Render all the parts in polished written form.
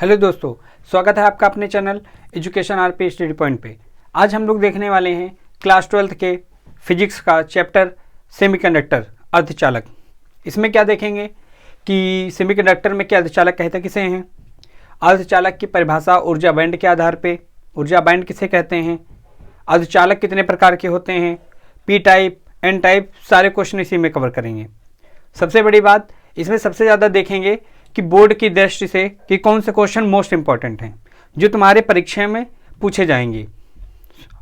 Hello दोस्तों, स्वागत है आपका अपने channel education RP study point पे। आज हम लोग देखने वाले हैं क्लास 12th के फिजिक्स का चैप्टर सेमीकंडक्टर अर्धचालक। इसमें क्या देखेंगे कि सेमीकंडक्टर में क्या अर्धचालक कहते किसे हैं, अर्धचालक की परिभाषा ऊर्जा बैंड के आधार पे, ऊर्जा बैंड किसे कहते हैं, अर्धचालक कितने प्रकार के होते हैं, पी टाइप एन टाइप, सारे क्वेश्चन इसी में कवर करेंगे। सबसे बड़ी बात इसमें सबसे ज़्यादा देखेंगे कि बोर्ड की दृष्टि से कि कौन से क्वेश्चन मोस्ट इंपॉर्टेंट हैं जो तुम्हारे परीक्षा में पूछे जाएंगे।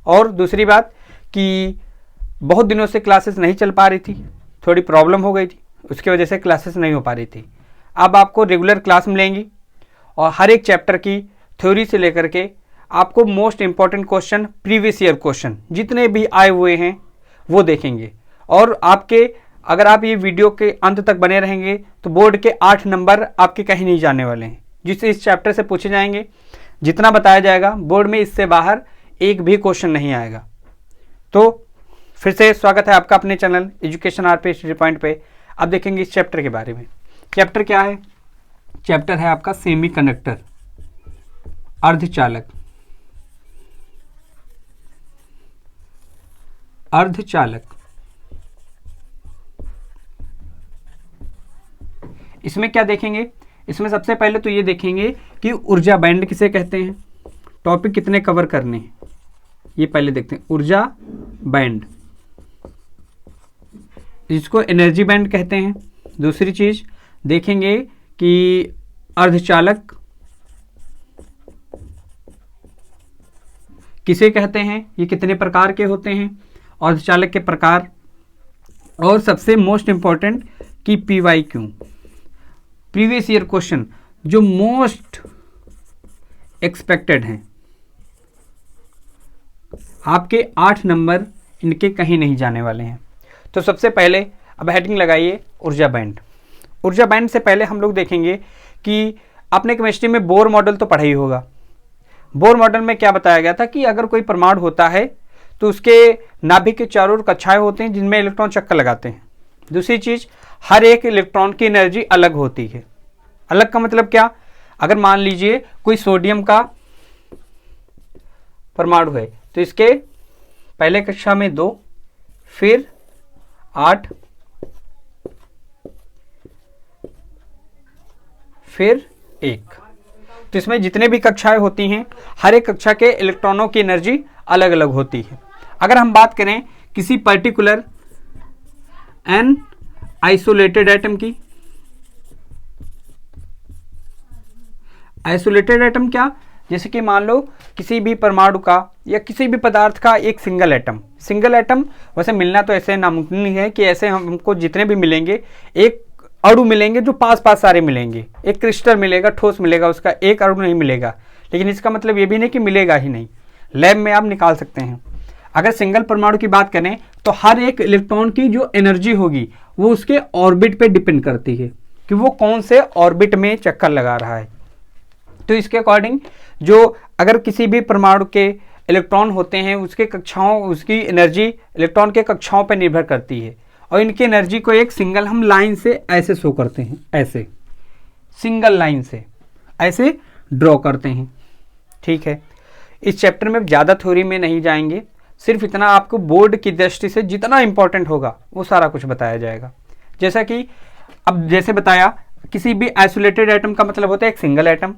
और दूसरी बात कि बहुत दिनों से क्लासेस नहीं चल पा रही थी, थोड़ी प्रॉब्लम हो गई थी, उसकी वजह से क्लासेस नहीं हो पा रही थी। अब आपको रेगुलर क्लास मिलेंगी और हर एक चैप्टर की थ्योरी से लेकर के आपको most important question, previous year question जितने भी आए हुए हैं वो देखेंगे। और आपके अगर आप ये वीडियो के अंत तक बने रहेंगे तो बोर्ड के 8 नंबर आपके कहीं नहीं जाने वाले हैं, जिससे इस चैप्टर से पूछे जाएंगे। जितना बताया जाएगा बोर्ड में इससे बाहर एक भी क्वेश्चन नहीं आएगा। तो फिर से स्वागत है आपका अपने channel education RP study point पे। अब देखेंगे इस चैप्टर के बारे में। चैप्टर क्या है? चैप्टर है आपका सेमीकंडक्टर अर्धचालक। अर्धचालक इसमें क्या देखेंगे? इसमें सबसे पहले तो ये देखेंगे कि ऊर्जा बैंड किसे कहते हैं, टॉपिक कितने कवर करने हैं ये पहले देखते हैं। ऊर्जा बैंड, जिसको एनर्जी बैंड कहते हैं। दूसरी चीज देखेंगे कि अर्धचालक किसे कहते हैं, ये कितने प्रकार के होते हैं, अर्धचालक के प्रकार। और सबसे मोस्ट इंपॉर्टेंट कि PYQ, प्रीवियस ईयर क्वेश्चन जो मोस्ट एक्सपेक्टेड हैं, आपके 8 नंबर इनके कहीं नहीं जाने वाले हैं। तो सबसे पहले अब हेडिंग लगाइए ऊर्जा बैंड। ऊर्जा बैंड से पहले हम लोग देखेंगे कि आपने केमिस्ट्री में बोर मॉडल तो पढ़ा ही होगा। बोर मॉडल में क्या बताया गया था कि अगर कोई परमाणु होता है तो उसके नाभिक के चारों ओर कक्षाएं होती हैं जिनमें इलेक्ट्रॉन चक्कर लगाते हैं। दूसरी चीज, हर एक इलेक्ट्रॉन की एनर्जी अलग होती है। अलग का मतलब क्या? अगर मान लीजिए कोई सोडियम का परमाणु है तो इसके पहले कक्षा में 2, फिर 8, फिर 1। तो इसमें जितने भी कक्षाएं होती हैं हर एक कक्षा के इलेक्ट्रॉनों की एनर्जी अलग अलग होती है। अगर हम बात करें किसी पर्टिकुलर एन आइसोलेटेड एटम की, आइसोलेटेड एटम क्या? जैसे कि मान लो किसी भी परमाणु का या किसी भी पदार्थ का एक सिंगल एटम। सिंगल एटम वैसे मिलना तो ऐसे नामुमकिन नहीं है कि ऐसे हमको जितने भी मिलेंगे एक अणु मिलेंगे जो पास पास सारे मिलेंगे। एक क्रिस्टल मिलेगा, ठोस मिलेगा, उसका एक अणु नहीं मिलेगा। लेकिन इसका मतलब ये भी नहीं कि मिलेगा ही नहीं, लैब में आप निकाल सकते हैं। अगर सिंगल परमाणु की बात करें तो हर एक इलेक्ट्रॉन की जो एनर्जी होगी वो उसके ऑर्बिट पे डिपेंड करती है कि वो कौन से ऑर्बिट में चक्कर लगा रहा है। तो इसके अकॉर्डिंग जो अगर किसी भी परमाणु के इलेक्ट्रॉन होते हैं उसके कक्षाओं, उसकी एनर्जी इलेक्ट्रॉन के कक्षाओं पर निर्भर करती है। और इनकी एनर्जी को एक सिंगल हम लाइन से ऐसे शो करते हैं, ऐसे सिंगल लाइन से ऐसे ड्रॉ करते हैं। ठीक है, इस चैप्टर में ज़्यादा थ्योरी में नहीं जाएंगे, सिर्फ इतना आपको बोर्ड की दृष्टि से जितना इंपॉर्टेंट होगा वो सारा कुछ बताया जाएगा। जैसा कि अब जैसे बताया, किसी भी आइसोलेटेड एटम का मतलब होता है एक सिंगल एटम।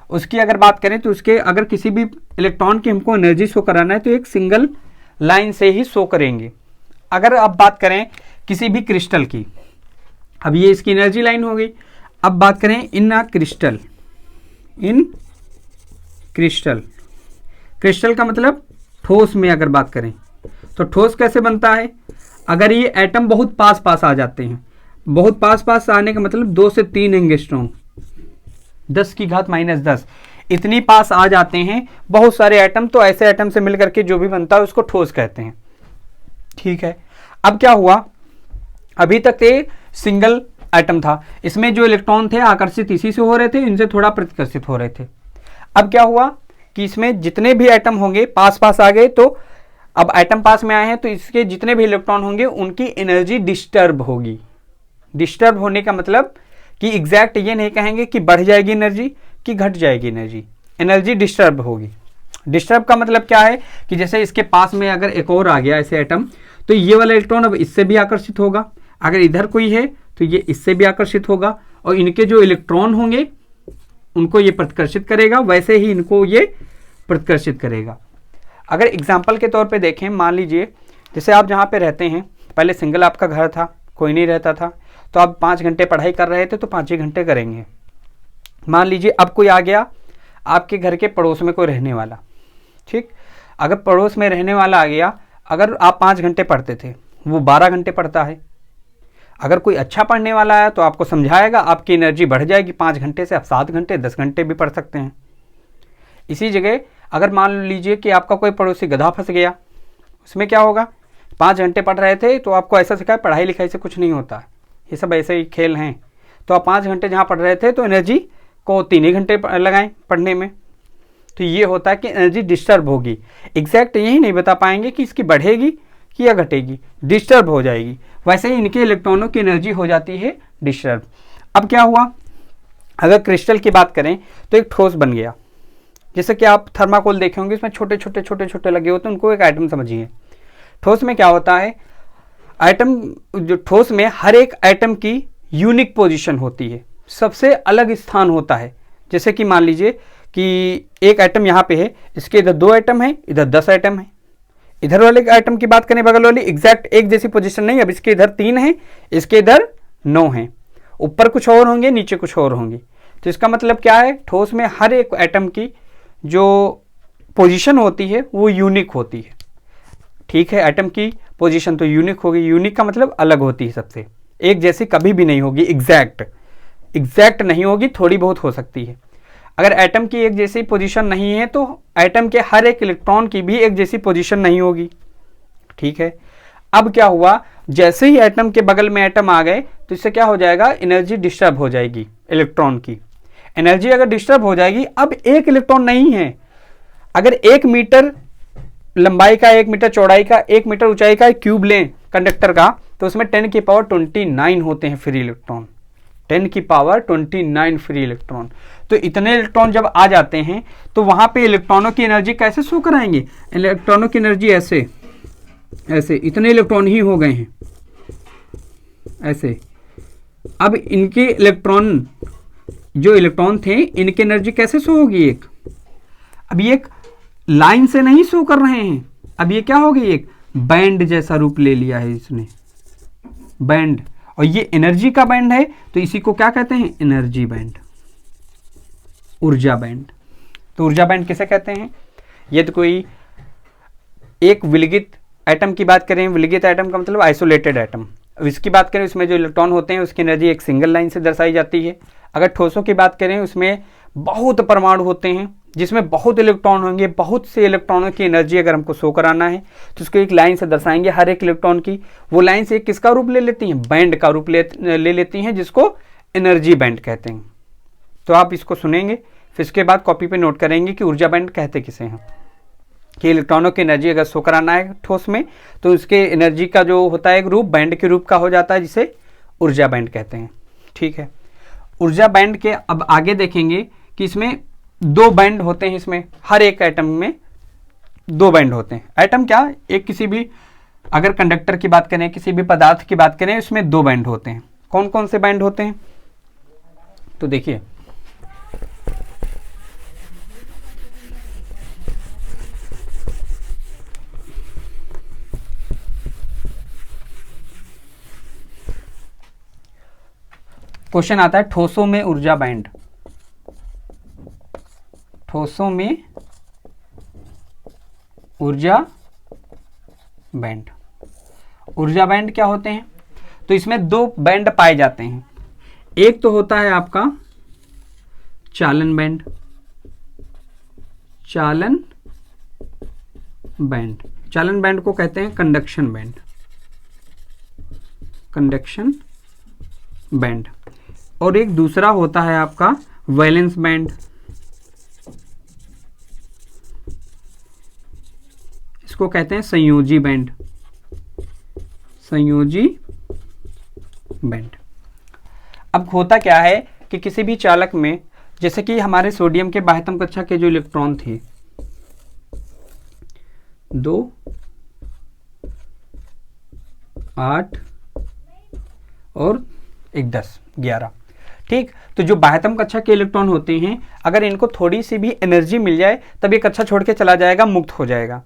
उसकी अगर बात करें तो उसके अगर किसी भी इलेक्ट्रॉन की हमको एनर्जी शो कराना है तो एक सिंगल लाइन से ही शो करेंगे। अगर आप बात करें किसी भी क्रिस्टल की, अब ये इसकी एनर्जी लाइन हो गई। अब बात करें इन क्रिस्टल, इन क्रिस्टल, क्रिस्टल का मतलब ठोस में अगर बात करें तो ठोस कैसे बनता है? अगर ये एटम बहुत पास पास आ जाते हैं, बहुत पास पास आने का मतलब 2 से 3 एंगस्ट्रॉम, 10⁻⁻10 इतनी पास आ जाते हैं बहुत सारे एटम। तो ऐसे एटम से मिलकर के जो भी बनता है उसको ठोस कहते हैं। ठीक है, अब क्या हुआ? अभी तक ये सिंगल एटम था, इसमें जो इलेक्ट्रॉन थे आकर्षित इसी से हो रहे थे, इनसे थोड़ा प्रतिकर्षित हो रहे थे। अब क्या हुआ कि इसमें जितने भी एटम होंगे पास पास आ गए, तो अब एटम पास में आए हैं तो इसके जितने भी इलेक्ट्रॉन होंगे उनकी एनर्जी डिस्टर्ब होगी। डिस्टर्ब होने का मतलब कि एग्जैक्ट ये नहीं कहेंगे कि बढ़ जाएगी एनर्जी, कि घट जाएगी एनर्जी, एनर्जी डिस्टर्ब होगी। डिस्टर्ब का मतलब क्या है कि जैसे इसके पास में अगर एक और आ गया ऐसे एटम, तो ये वाला इलेक्ट्रॉन अब इससे भी आकर्षित होगा, अगर इधर कोई है तो ये इससे भी आकर्षित होगा, और इनके जो इलेक्ट्रॉन होंगे उनको ये प्रतिकर्षित करेगा, वैसे ही इनको ये प्रतिकर्षित करेगा। अगर एग्जाम्पल के तौर पे देखें, मान लीजिए जैसे आप जहाँ पे रहते हैं, पहले सिंगल आपका घर था, कोई नहीं रहता था, तो आप 5 घंटे पढ़ाई कर रहे थे तो 5 ही घंटे करेंगे। मान लीजिए अब कोई आ गया आपके घर के पड़ोस में कोई रहने वाला, ठीक, अगर पड़ोस में रहने वाला आ गया, अगर आप 5 घंटे पढ़ते थे वो 12 घंटे पढ़ता है, अगर कोई अच्छा पढ़ने वाला है तो आपको समझाएगा, आपकी एनर्जी बढ़ जाएगी, 5 घंटे से आप 7 घंटे 10 घंटे भी पढ़ सकते हैं। इसी जगह अगर मान लीजिए कि आपका कोई पड़ोसी गधा फंस गया, उसमें क्या होगा, 5 घंटे पढ़ रहे थे तो आपको ऐसा सिखाया पढ़ाई लिखाई से कुछ नहीं होता, ये सब ऐसे ही खेल हैं, तो आप 5 घंटे जहाँ पढ़ रहे थे तो एनर्जी को 3 ही घंटे लगाएं पढ़ने में, तो ये होता है कि एनर्जी डिस्टर्ब होगी। एग्जैक्ट यही नहीं बता पाएंगे कि इसकी बढ़ेगी कि या घटेगी, डिस्टर्ब हो जाएगी। वैसे ही इनके इलेक्ट्रॉनों की एनर्जी हो जाती है डिस्टर्ब। अब क्या हुआ, अगर क्रिस्टल की बात करें तो एक ठोस बन गया, जैसे कि आप थर्माकोल देखे होंगे, इसमें छोटे छोटे छोटे छोटे लगे होते हैं, उनको एक आइटम समझिए। ठोस में क्या होता है, आइटम जो ठोस में हर एक आइटम की यूनिक पोजीशन होती है, सबसे अलग स्थान होता है। जैसे कि मान लीजिए कि एक आइटम यहाँ पे है, इसके इधर 2 आइटम है, इधर 10 आइटम है। इधर वाले आइटम की बात करें, बगल वाली एग्जैक्ट एक जैसी पोजीशन नहीं, अब इसके इधर 3 है, इसके इधर 9 है, ऊपर कुछ और होंगे, नीचे कुछ और होंगे। तो इसका मतलब क्या है, ठोस में हर एक एटम की जो पोजीशन होती है वो यूनिक होती है। ठीक है, एटम की पोजीशन तो यूनिक होगी, यूनिक का मतलब अलग होती है सबसे, एक जैसी कभी भी नहीं होगी, एग्जैक्ट नहीं होगी, थोड़ी बहुत हो सकती है। अगर एटम की एक जैसी पोजीशन नहीं है तो एटम के हर एक इलेक्ट्रॉन की भी एक जैसी पोजीशन नहीं होगी। ठीक है, अब क्या हुआ, जैसे ही एटम के बगल में एटम आ गए तो इससे क्या हो जाएगा, एनर्जी डिस्टर्ब हो जाएगी, इलेक्ट्रॉन की एनर्जी अगर डिस्टर्ब हो जाएगी। अब एक इलेक्ट्रॉन नहीं है, अगर 1 मीटर लंबाई का, 1 मीटर चौड़ाई का, 1 मीटर ऊंचाई का क्यूब लें कंडक्टर का, तो उसमें 10 की पावर 29 होते हैं फ्री इलेक्ट्रॉन, 10 की पावर 29 फ्री इलेक्ट्रॉन। तो इतने इलेक्ट्रॉन जब आ जाते हैं तो वहां पे इलेक्ट्रॉनों की एनर्जी कैसे शो कराएंगे, इलेक्ट्रॉनों की एनर्जी ऐसे ऐसे, इतने इलेक्ट्रॉन ही हो गए हैं ऐसे। अब इनके इलेक्ट्रॉन, जो इलेक्ट्रॉन थे, इनकी एनर्जी कैसे शो होगी, एक, अब ये एक लाइन से नहीं शो कर रहे हैं, अब ये क्या होगी, एक बैंड जैसा रूप ले लिया है इसने, बैंड, और ये एनर्जी का बैंड है, तो इसी को क्या कहते हैं, एनर्जी बैंड, ऊर्जा बैंड। तो ऊर्जा बैंड किसे कहते हैं, ये तो कोई एक विलगित एटम की बात करें, विलगित एटम का मतलब आइसोलेटेड एटम, इसकी बात करें उसमें जो इलेक्ट्रॉन होते हैं उसकी एनर्जी एक सिंगल लाइन से दर्शाई जाती है। अगर ठोसों की बात करें उसमें बहुत परमाणु होते हैं जिसमें बहुत इलेक्ट्रॉन होंगे, बहुत से इलेक्ट्रॉनों की एनर्जी अगर हमको शो कराना है तो उसको एक लाइन से दर्शाएंगे हर एक इलेक्ट्रॉन की, वो लाइन से किसका रूप ले लेती हैं, बैंड का रूप ले लेती हैं, जिसको एनर्जी बैंड कहते हैं। तो आप इसको सुनेंगे, फिर इसके बाद कॉपी पे नोट करेंगे कि ऊर्जा बैंड कहते किसे हैं, कि इलेक्ट्रॉनों की एनर्जी अगर शो कराना है ठोस में तो उसके एनर्जी का जो होता है एक रूप बैंड के रूप का हो जाता है, जिसे ऊर्जा बैंड कहते हैं। ठीक है, ऊर्जा बैंड के अब आगे देखेंगे कि इसमें 2 बैंड होते हैं, इसमें हर एक एटम में 2 बैंड होते हैं। एटम क्या, एक किसी भी, अगर कंडक्टर की बात करें, किसी भी पदार्थ की बात करें, उसमें 2 बैंड होते हैं। कौन कौन से बैंड होते हैं, तो देखिए, क्वेश्चन आता है ठोसों में ऊर्जा बैंड, ठोसों में ऊर्जा बैंड, ऊर्जा बैंड क्या होते हैं, तो इसमें 2 बैंड पाए जाते हैं। एक तो होता है आपका चालन बैंड, चालन बैंड, चालन बैंड को कहते हैं कंडक्शन बैंड, कंडक्शन बैंड। और एक दूसरा होता है आपका वैलेंस बैंड, इसको कहते हैं संयोजी बैंड, संयोजी बैंड। अब होता क्या है कि किसी भी चालक में जैसे कि हमारे सोडियम के बाह्यतम कक्षा के जो इलेक्ट्रॉन थे 2, 8 और एक 10, 11। ठीक, तो जो बाह्यतम कक्षा के इलेक्ट्रॉन होते हैं, अगर इनको थोड़ी सी भी एनर्जी मिल जाए तब ये कक्षा छोड़ के चला जाएगा, मुक्त हो जाएगा।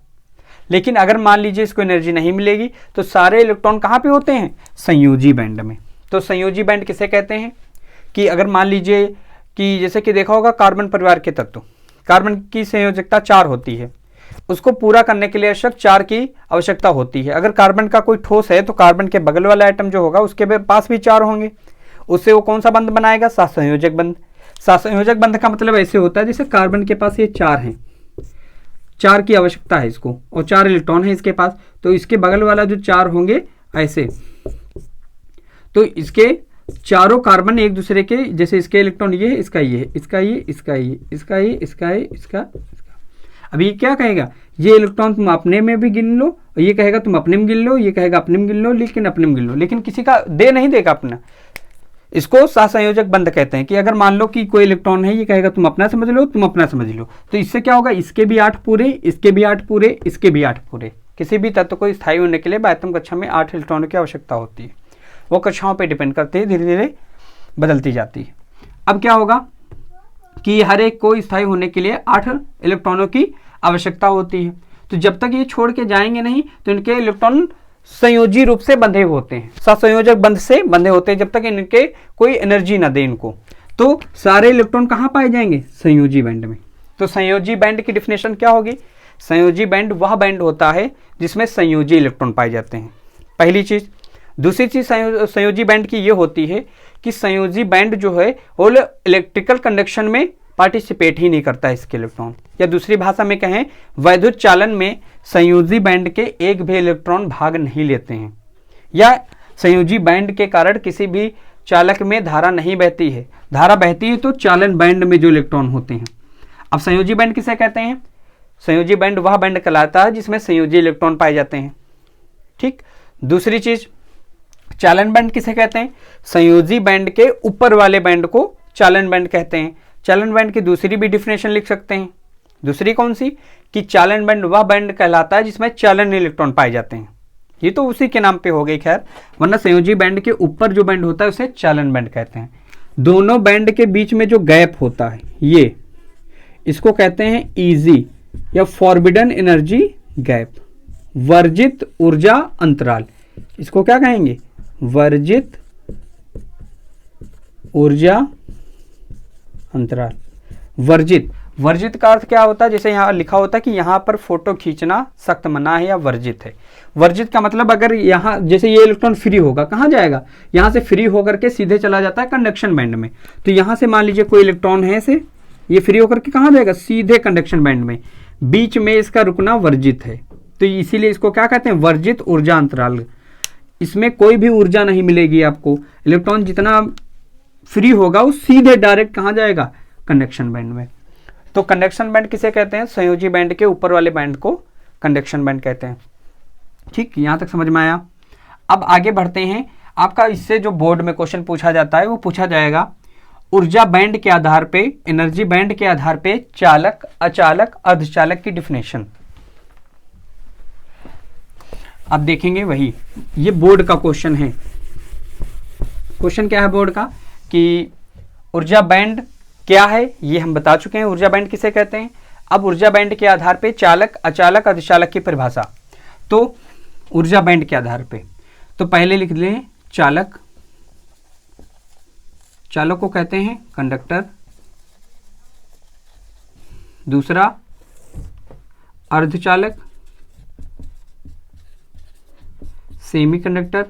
लेकिन अगर मान लीजिए इसको एनर्जी नहीं मिलेगी तो सारे इलेक्ट्रॉन कहाँ पे होते हैं? संयोजी बैंड में। तो संयोजी बैंड किसे कहते हैं? कि अगर मान लीजिए कि जैसे कि देखा होगा कार्बन परिवार के तत्व, कार्बन की संयोजकता 4 होती है, उसको पूरा करने के लिए आवश्यक 4 की आवश्यकता होती है। अगर कार्बन का कोई ठोस है तो कार्बन के बगल वाला एटम जो होगा उसके पास भी 4 होंगे, उससे वो कौन सा बंध बनाएगा? सहसंयोजक बंध। सहसंयोजक बंध का मतलब ऐसे होता है जैसे कार्बन के पास ये 4 हैं, 4 की आवश्यकता है इसको और 4 इलेक्ट्रॉन है इसके पास, तो इसके बगल वाला जो 4 होंगे ऐसे, तो इसके चारों कार्बन एक दूसरे के, जैसे इसके इलेक्ट्रॉन ये है, इसका ये है, इसका ये, इसका ये, इसका ये, इसका ये, इसका। अब ये क्या कहेगा? ये इलेक्ट्रॉन तुम अपने में भी गिन लो, और ये कहेगा तुम अपने में गिन लो, ये कहेगा अपने में गिन लो, लेकिन अपने में गिन लो, लेकिन किसी का दे नहीं देगा अपना। इसको सहसंयोजक बंध कहते हैं कि अगर मान लो कि कोई इलेक्ट्रॉन है, ये कहेगा तुम अपना समझ लो, तुम अपना समझ लो, तो इससे क्या होगा? इसके भी 8 पूरे, इसके भी 8 पूरे, इसके भी 8 पूरे। किसी भी तत्व को स्थायी होने के लिए बाह्यतम कक्षा में 8 इलेक्ट्रॉनों की आवश्यकता होती है। वो कक्षाओं पे डिपेंड करती है, धीरे धीरे बदलती जाती है। अब क्या होगा कि हर एक को स्थायी होने के लिए 8 इलेक्ट्रॉनों की आवश्यकता होती है। तो जब तक ये छोड़ के जाएंगे नहीं तो इनके इलेक्ट्रॉन संयोजी रूप से बंधे होते हैं, सहसंयोजक बंध से बंधे होते हैं, जब तक इनके कोई एनर्जी ना दे इनको। तो सारे इलेक्ट्रॉन कहाँ पाए जाएंगे? संयोजी बैंड में। तो संयोजी बैंड की डिफिनेशन क्या होगी? संयोजी बैंड वह बैंड होता है जिसमें संयोजी इलेक्ट्रॉन पाए जाते हैं, पहली चीज। दूसरी चीज संयोजी बैंड की ये होती है कि संयोजी बैंड जो है वो इलेक्ट्रिकल कंडक्शन में पार्टिसिपेट ही नहीं करता है इसके इलेक्ट्रॉन, या दूसरी भाषा में कहें वैद्युत चालन में संयोजी बैंड के एक भी इलेक्ट्रॉन भाग नहीं लेते हैं, या संयोजी बैंड के कारण किसी भी चालक में धारा नहीं बहती है। धारा बहती है तो चालन बैंड में जो इलेक्ट्रॉन होते हैं। अब संयोजी बैंड किसे कहते हैं? संयोजी बैंड वह बैंड कहलाता है जिसमें संयोजी इलेक्ट्रॉन पाए जाते हैं। ठीक, दूसरी चीज चालन बैंड किसे कहते हैं? संयोजी बैंड के ऊपर वाले बैंड को चालन बैंड कहते हैं। चालन बैंड की दूसरी भी डिफिनेशन लिख सकते हैं। दूसरी कौन सी? कि चालन बैंड वह बैंड कहलाता है जिसमें चालन इलेक्ट्रॉन पाए जाते हैं। ये तो उसी के नाम पे हो गई खैर, वरना संयोजी बैंड के ऊपर जो बैंड होता है उसे चालन बैंड कहते हैं। दोनों बैंड के बीच में जो गैप होता है ये, इसको कहते हैं ईजी या फॉरबिडन एनर्जी गैप, वर्जित ऊर्जा अंतराल। इसको क्या कहेंगे? वर्जित ऊर्जा अंतराल। वर्जित, वर्जित का अर्थ क्या होता है? जैसे यहाँ लिखा होता है कि यहाँ पर फोटो खींचना सख्त मना है या वर्जित है। वर्जित का मतलब अगर यहाँ जैसे ये इलेक्ट्रॉन फ्री होगा, कहाँ जाएगा? यहाँ से फ्री होकर के सीधे चला जाता है कंडक्शन बैंड में। तो यहाँ से मान लीजिए कोई इलेक्ट्रॉन है से, ये फ्री होकर के कहाँ जाएगा? सीधे कंडक्शन बैंड में। बीच में इसका रुकना वर्जित है, तो इसीलिए इसको क्या कहते हैं? वर्जित ऊर्जा अंतराल। इसमें कोई भी ऊर्जा नहीं मिलेगी आपको। इलेक्ट्रॉन जितना फ्री होगा वो सीधे डायरेक्ट कहाँ जाएगा? कंडक्शन बैंड में। तो कंडक्शन बैंड किसे कहते हैं? संयोजी बैंड के ऊपर वाले बैंड को कंडक्शन बैंड कहते हैं। ठीक, यहां तक समझ में आया। अब आगे बढ़ते हैं। आपका इससे जो बोर्ड में क्वेश्चन पूछा जाता है वो पूछा जाएगा ऊर्जा बैंड के आधार पे, एनर्जी बैंड के आधार पे चालक, अचालक, अर्धचालक की डिफिनेशन। अब देखेंगे वही, ये बोर्ड का क्वेश्चन है। क्वेश्चन क्या है बोर्ड का? कि ऊर्जा बैंड क्या है ये हम बता चुके हैं, ऊर्जा बैंड किसे कहते हैं। अब ऊर्जा बैंड के आधार पे चालक, अचालक, अर्धचालक की परिभाषा। तो ऊर्जा बैंड के आधार पे तो पहले लिख लें चालक, चालक को कहते हैं कंडक्टर। दूसरा अर्धचालक, सेमीकंडक्टर।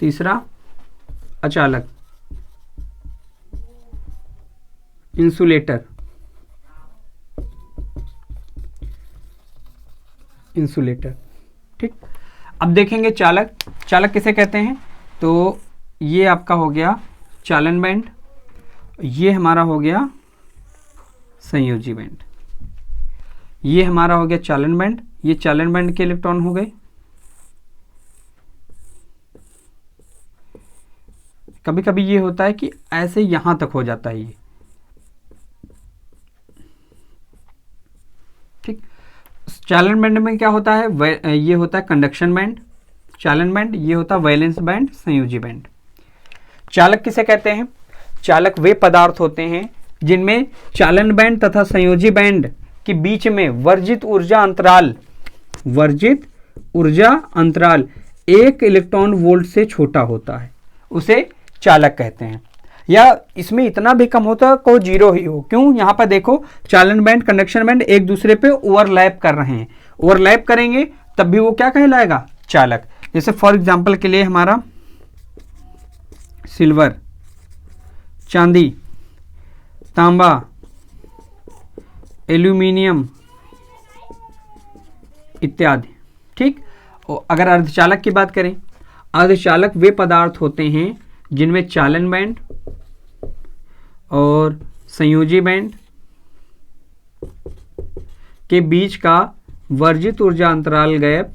तीसरा अचालक, इंसुलेटर। इंसुलेटर, ठीक। अब देखेंगे चालक। चालक किसे कहते हैं? तो ये आपका हो गया चालन बैंड, ये हमारा हो गया संयोजी बैंड, ये हमारा हो गया चालन बैंड, ये चालन बैंड के इलेक्ट्रॉन हो गए। कभी कभी ये होता है कि ऐसे यहाँ तक हो जाता है ये, ठीक। चालन बैंड में क्या होता है, ये होता है कंडक्शन बैंड, चालन बैंड, ये होता है वैलेंस बैंड, संयोजी बैंड। चालक किसे कहते हैं? चालक वे पदार्थ होते हैं जिनमें चालन बैंड तथा संयोजी बैंड के बीच में वर्जित ऊर्जा अंतराल 1 इलेक्ट्रॉन वोल्ट से छोटा होता है, उसे चालक कहते हैं। या इसमें इतना भी कम होता है को जीरो ही हो। क्यों? यहां पर देखो चालन बैंड कंडक्शन बैंड एक दूसरे पे ओवरलैप कर रहे हैं, ओवरलैप करेंगे तब भी वो क्या कहलाएगा? चालक। जैसे फॉर एग्जांपल के लिए हमारा सिल्वर, चांदी, तांबा, एल्यूमिनियम इत्यादि, ठीक। और अगर अर्धचालक की बात करें, अर्धचालक वे पदार्थ होते हैं जिनमें चालन बैंड और संयोजी बैंड के बीच का वर्जित ऊर्जा अंतराल गैप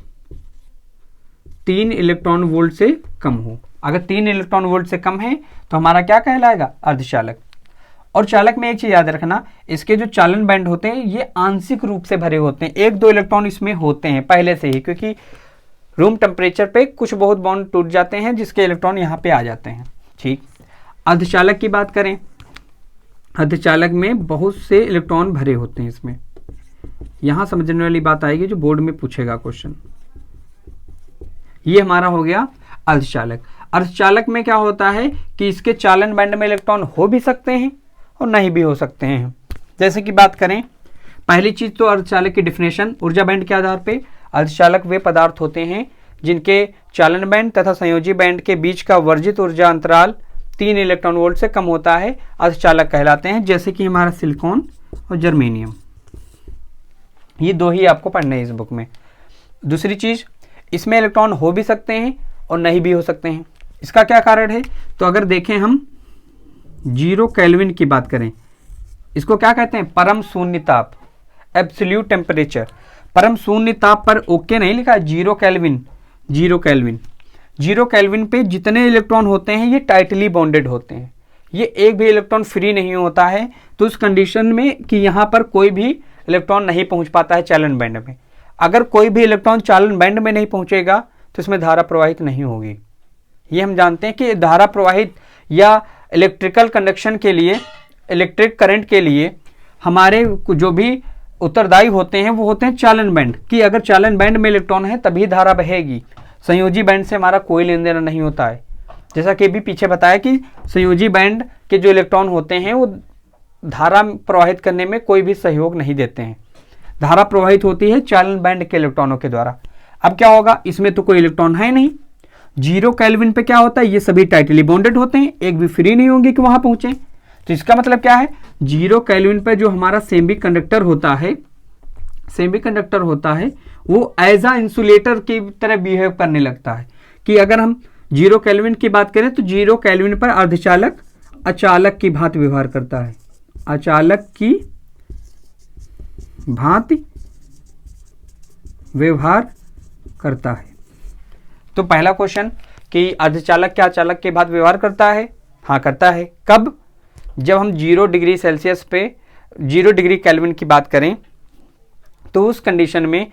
3 इलेक्ट्रॉन वोल्ट से कम हो। अगर 3 इलेक्ट्रॉन वोल्ट से कम है तो हमारा क्या कहलाएगा? अर्धचालक। और चालक में एक चीज याद रखना, इसके जो चालन बैंड होते हैं ये आंशिक रूप से भरे होते हैं, 1-2 इलेक्ट्रॉन इसमें होते हैं पहले से ही, क्योंकि रूम टेम्परेचर पे कुछ बहुत बॉन्ड टूट जाते हैं जिसके इलेक्ट्रॉन यहाँ पे आ जाते हैं, ठीक। अर्धचालक की बात करें, अर्धचालक में बहुत से इलेक्ट्रॉन भरे होते हैं इसमें। यहां समझने वाली बात आएगी जो बोर्ड में पूछेगा क्वेश्चन। ये हमारा हो गया अर्धचालक। अर्धचालक में क्या होता है कि इसके चालन बैंड में इलेक्ट्रॉन हो भी सकते हैं और नहीं भी हो सकते हैं। जैसे कि बात करें, पहली चीज तो अर्धचालक की डिफिनेशन ऊर्जा बैंड के आधार पे, अर्धचालक वे पदार्थ होते हैं जिनके चालन बैंड तथा संयोजी बैंड के बीच का वर्जित ऊर्जा अंतराल 3 इलेक्ट्रॉन वोल्ट से कम होता है, अर्धचालक कहलाते हैं। जैसे कि हमारा सिलिकॉन और जर्मेनियम, ये 2 ही आपको पढ़ने हैं इस बुक में। दूसरी चीज, इसमें इलेक्ट्रॉन हो भी सकते हैं और नहीं भी हो सकते हैं। इसका क्या कारण है? तो अगर देखें हम 0 केल्विन की बात करें, इसको क्या कहते हैं? परम शून्य ताप, एब्सोल्यूट टेम्परेचर। परम शून्य ताप पर ओके नहीं लिखा है, 0 केल्विन। 0 केल्विन, 0 केल्विन पे जितने इलेक्ट्रॉन होते हैं ये टाइटली बॉन्डेड होते हैं, ये एक भी इलेक्ट्रॉन फ्री नहीं होता है। तो उस कंडीशन में कि यहाँ पर कोई भी इलेक्ट्रॉन नहीं पहुंच पाता है चालन बैंड में। अगर कोई भी इलेक्ट्रॉन चालन बैंड में नहीं पहुंचेगा तो इसमें धारा प्रवाहित नहीं होगी। ये हम जानते हैं कि धारा प्रवाहित या इलेक्ट्रिकल कंडक्शन के लिए, इलेक्ट्रिक करंट के लिए हमारे जो भी उत्तरदायी होते हैं वो होते हैं चालन बैंड, कि अगर चालन बैंड में इलेक्ट्रॉन है तभी धारा बहेगी। संयोजी बैंड से हमारा कोई लेन देन नहीं होता है। जैसा कि भी पीछे बताया कि संयोजी बैंड के जो इलेक्ट्रॉन होते हैं वो धारा प्रवाहित करने में कोई भी सहयोग नहीं देते हैं। धारा प्रवाहित होती है चालन बैंड के इलेक्ट्रॉनों के द्वारा। अब क्या होगा, इसमें तो कोई इलेक्ट्रॉन है नहीं। 0 केल्विन पे क्या होता है, ये सभी टाइटली बॉन्डेड होते हैं, एक भी फ्री नहीं होंगे कि वहां पहुंचे। तो इसका मतलब क्या है, 0 केल्विन पे जो हमारा सेमीकंडक्टर होता है, सेमीकंडक्टर होता है वो एज अ इंसुलेटर की तरह बिहेव करने लगता है। कि अगर हम 0 केल्विन की बात करें तो 0 केल्विन पर अर्धचालक अचालक की भांति व्यवहार करता है, अचालक की भांति व्यवहार करता है। तो पहला क्वेश्चन कि अर्धचालक क्या अचालक के भांति व्यवहार करता है? हाँ करता है। कब? जब हम 0 डिग्री सेल्सियस पे 0 डिग्री केल्विन की बात करें तो उस कंडीशन में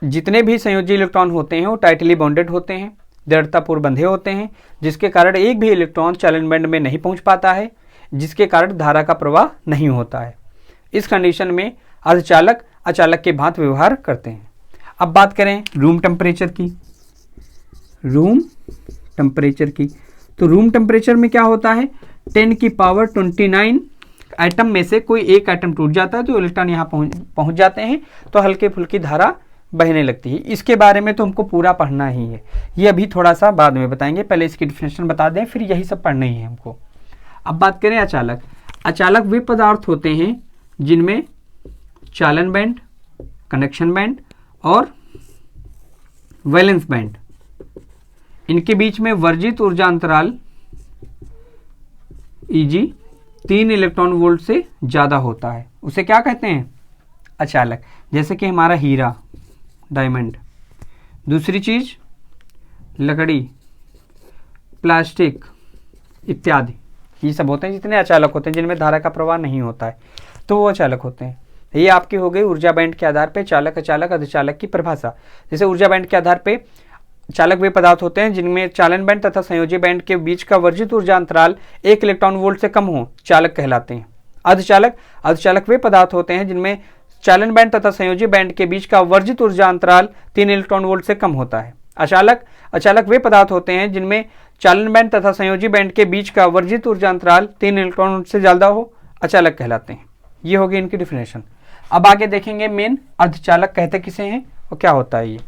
जितने भी संयोजी इलेक्ट्रॉन होते हैं वो टाइटली बॉन्डेड होते हैं, दृढ़तापूर्वक बंधे होते हैं, जिसके कारण एक भी इलेक्ट्रॉन चालन बैंड में नहीं पहुंच पाता है, जिसके कारण धारा का प्रवाह नहीं होता है। इस कंडीशन में अर्धचालक अचालक के भांति व्यवहार करते हैं। अब बात करें रूम टेम्परेचर की, रूम टेम्परेचर की, तो रूम टेम्परेचर में क्या होता है, 10⁻29 एटम में से कोई एक एटम टूट जाता है तो इलेक्ट्रॉन यहाँ पहुंच जाते हैं, तो हल्के फुल्की धारा बहने लगती है। इसके बारे में तो हमको पूरा पढ़ना ही है, ये अभी थोड़ा सा बाद में बताएंगे, पहले इसकी डिफिनेशन बता दें, फिर यही सब पढ़ना ही है हमको। अब बात करें अचालक। अचालक वे पदार्थ होते हैं जिनमें चालन बैंड, कंडक्शन बैंड और वैलेंस बैंड, इनके बीच में वर्जित ऊर्जा अंतराल Eg 3 इलेक्ट्रॉन वोल्ट से ज़्यादा होता है, उसे क्या कहते हैं, अचालक। जैसे कि हमारा हीरा, डायमंड। दूसरी चीज लकड़ी, प्लास्टिक, इत्यादि, ये सब होते हैं जितने अचालक होते हैं जिनमें धारा का प्रवाह नहीं होता है, तो वो अचालक होते हैं। ये आपकी हो गई ऊर्जा बैंड के आधार पे चालक, अचालक, अर्धचालक की परिभाषा। जैसे ऊर्जा बैंड के आधार पे चालक वे पदार्थ होते हैं जिनमें चालन बैंड तथा संयोजी बैंड के बीच का वर्जित ऊर्जा अंतराल 1 इलेक्ट्रॉन वोल्ट से कम हो, चालक कहलाते हैं। अर्धचालक वे पदार्थ होते हैं जिनमें चालन बैंड तथा संयोजी बैंड के बीच का वर्जित ऊर्जा अंतराल 3 इलेक्ट्रॉन वोल्ट से कम होता है। अचालक वे पदार्थ होते हैं जिनमें चालन बैंड तथा संयोजी बैंड के बीच का वर्जित ऊर्जा अंतराल 3 इलेक्ट्रॉन वोल्ट से ज्यादा हो, अचालक कहलाते हैं। ये होगी इनकी डिफिनेशन। अब आगे देखेंगे मेन अर्धचालक कहते किसे हैं और क्या होता है ये।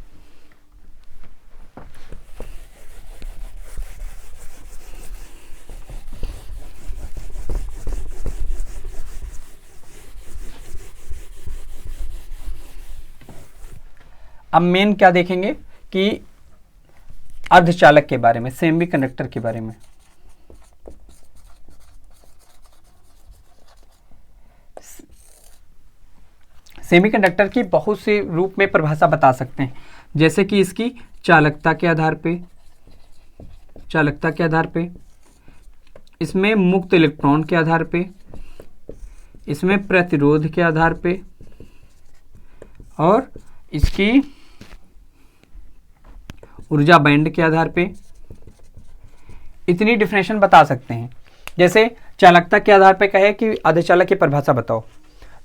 अब मेन क्या देखेंगे कि अर्धचालक के बारे में, सेमीकंडक्टर के बारे में। सेमीकंडक्टर की बहुत से रूप में परिभाषा बता सकते हैं, जैसे कि इसकी चालकता के आधार पे, इसमें मुक्त इलेक्ट्रॉन के आधार पे, इसमें प्रतिरोध के आधार पे, और इसकी ऊर्जा बैंड के आधार पे। इतनी डिफिनेशन बता सकते हैं। जैसे चालकता के आधार पे कहे कि अर्धचालक की परिभाषा बताओ,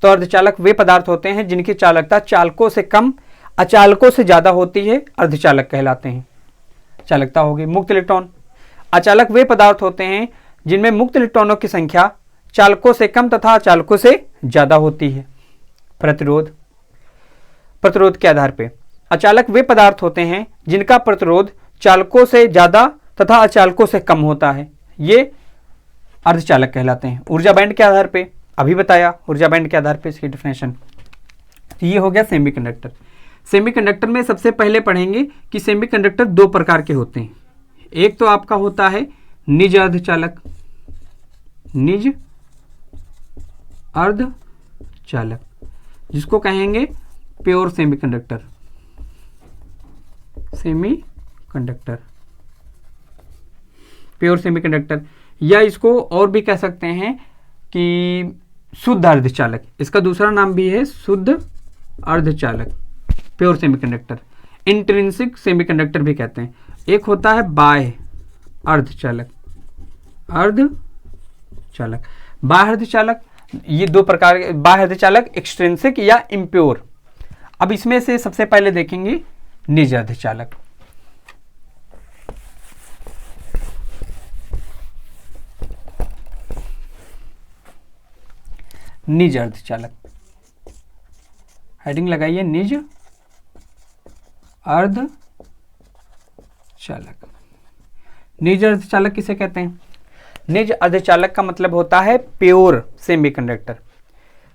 तो अर्धचालक वे पदार्थ होते हैं जिनकी चालकता चालकों से कम, अचालकों से ज्यादा होती है, अर्धचालक कहलाते हैं। चालकता होगी। मुक्त इलेक्ट्रॉन, अचालक वे पदार्थ होते हैं जिनमें मुक्त इलेक्ट्रॉनों की संख्या चालकों से कम तथा अचालकों से ज्यादा होती है। प्रतिरोध के आधार पे, अचालक वे पदार्थ होते हैं जिनका प्रतिरोध चालकों से ज्यादा तथा अचालकों से कम होता है, ये अर्धचालक कहलाते हैं। ऊर्जा बैंड के आधार पे, अभी बताया ऊर्जा बैंड के आधार पे इसकी डिफिनेशन। तो ये हो गया सेमीकंडक्टर। सेमीकंडक्टर में सबसे पहले पढ़ेंगे कि सेमीकंडक्टर दो प्रकार के होते हैं। एक तो आपका होता है निज अर्धचालक, निज अर्धचालक, जिसको कहेंगे प्योर सेमीकंडक्टर, प्योर सेमीकंडक्टर, या इसको और भी कह सकते हैं कि शुद्ध अर्धचालक। इसका दूसरा नाम भी है शुद्ध अर्धचालक, प्योर सेमीकंडक्टर। इंट्रिंसिक सेमीकंडक्टर भी कहते हैं। एक होता है बाह्य अर्धचालक, बाह्य अर्धचालक, ये दो प्रकार, बाह्य अर्धचालक एक्सट्रिंसिक या इम्प्योर। अब इसमें से सबसे पहले देखेंगे निज अर्धचालक। निज अर्धचालक, हेडिंग लगाइए निज अर्धचालक। निज अर्धचालक किसे कहते हैं? निज अर्धचालक का मतलब होता है प्योर सेमीकंडक्टर।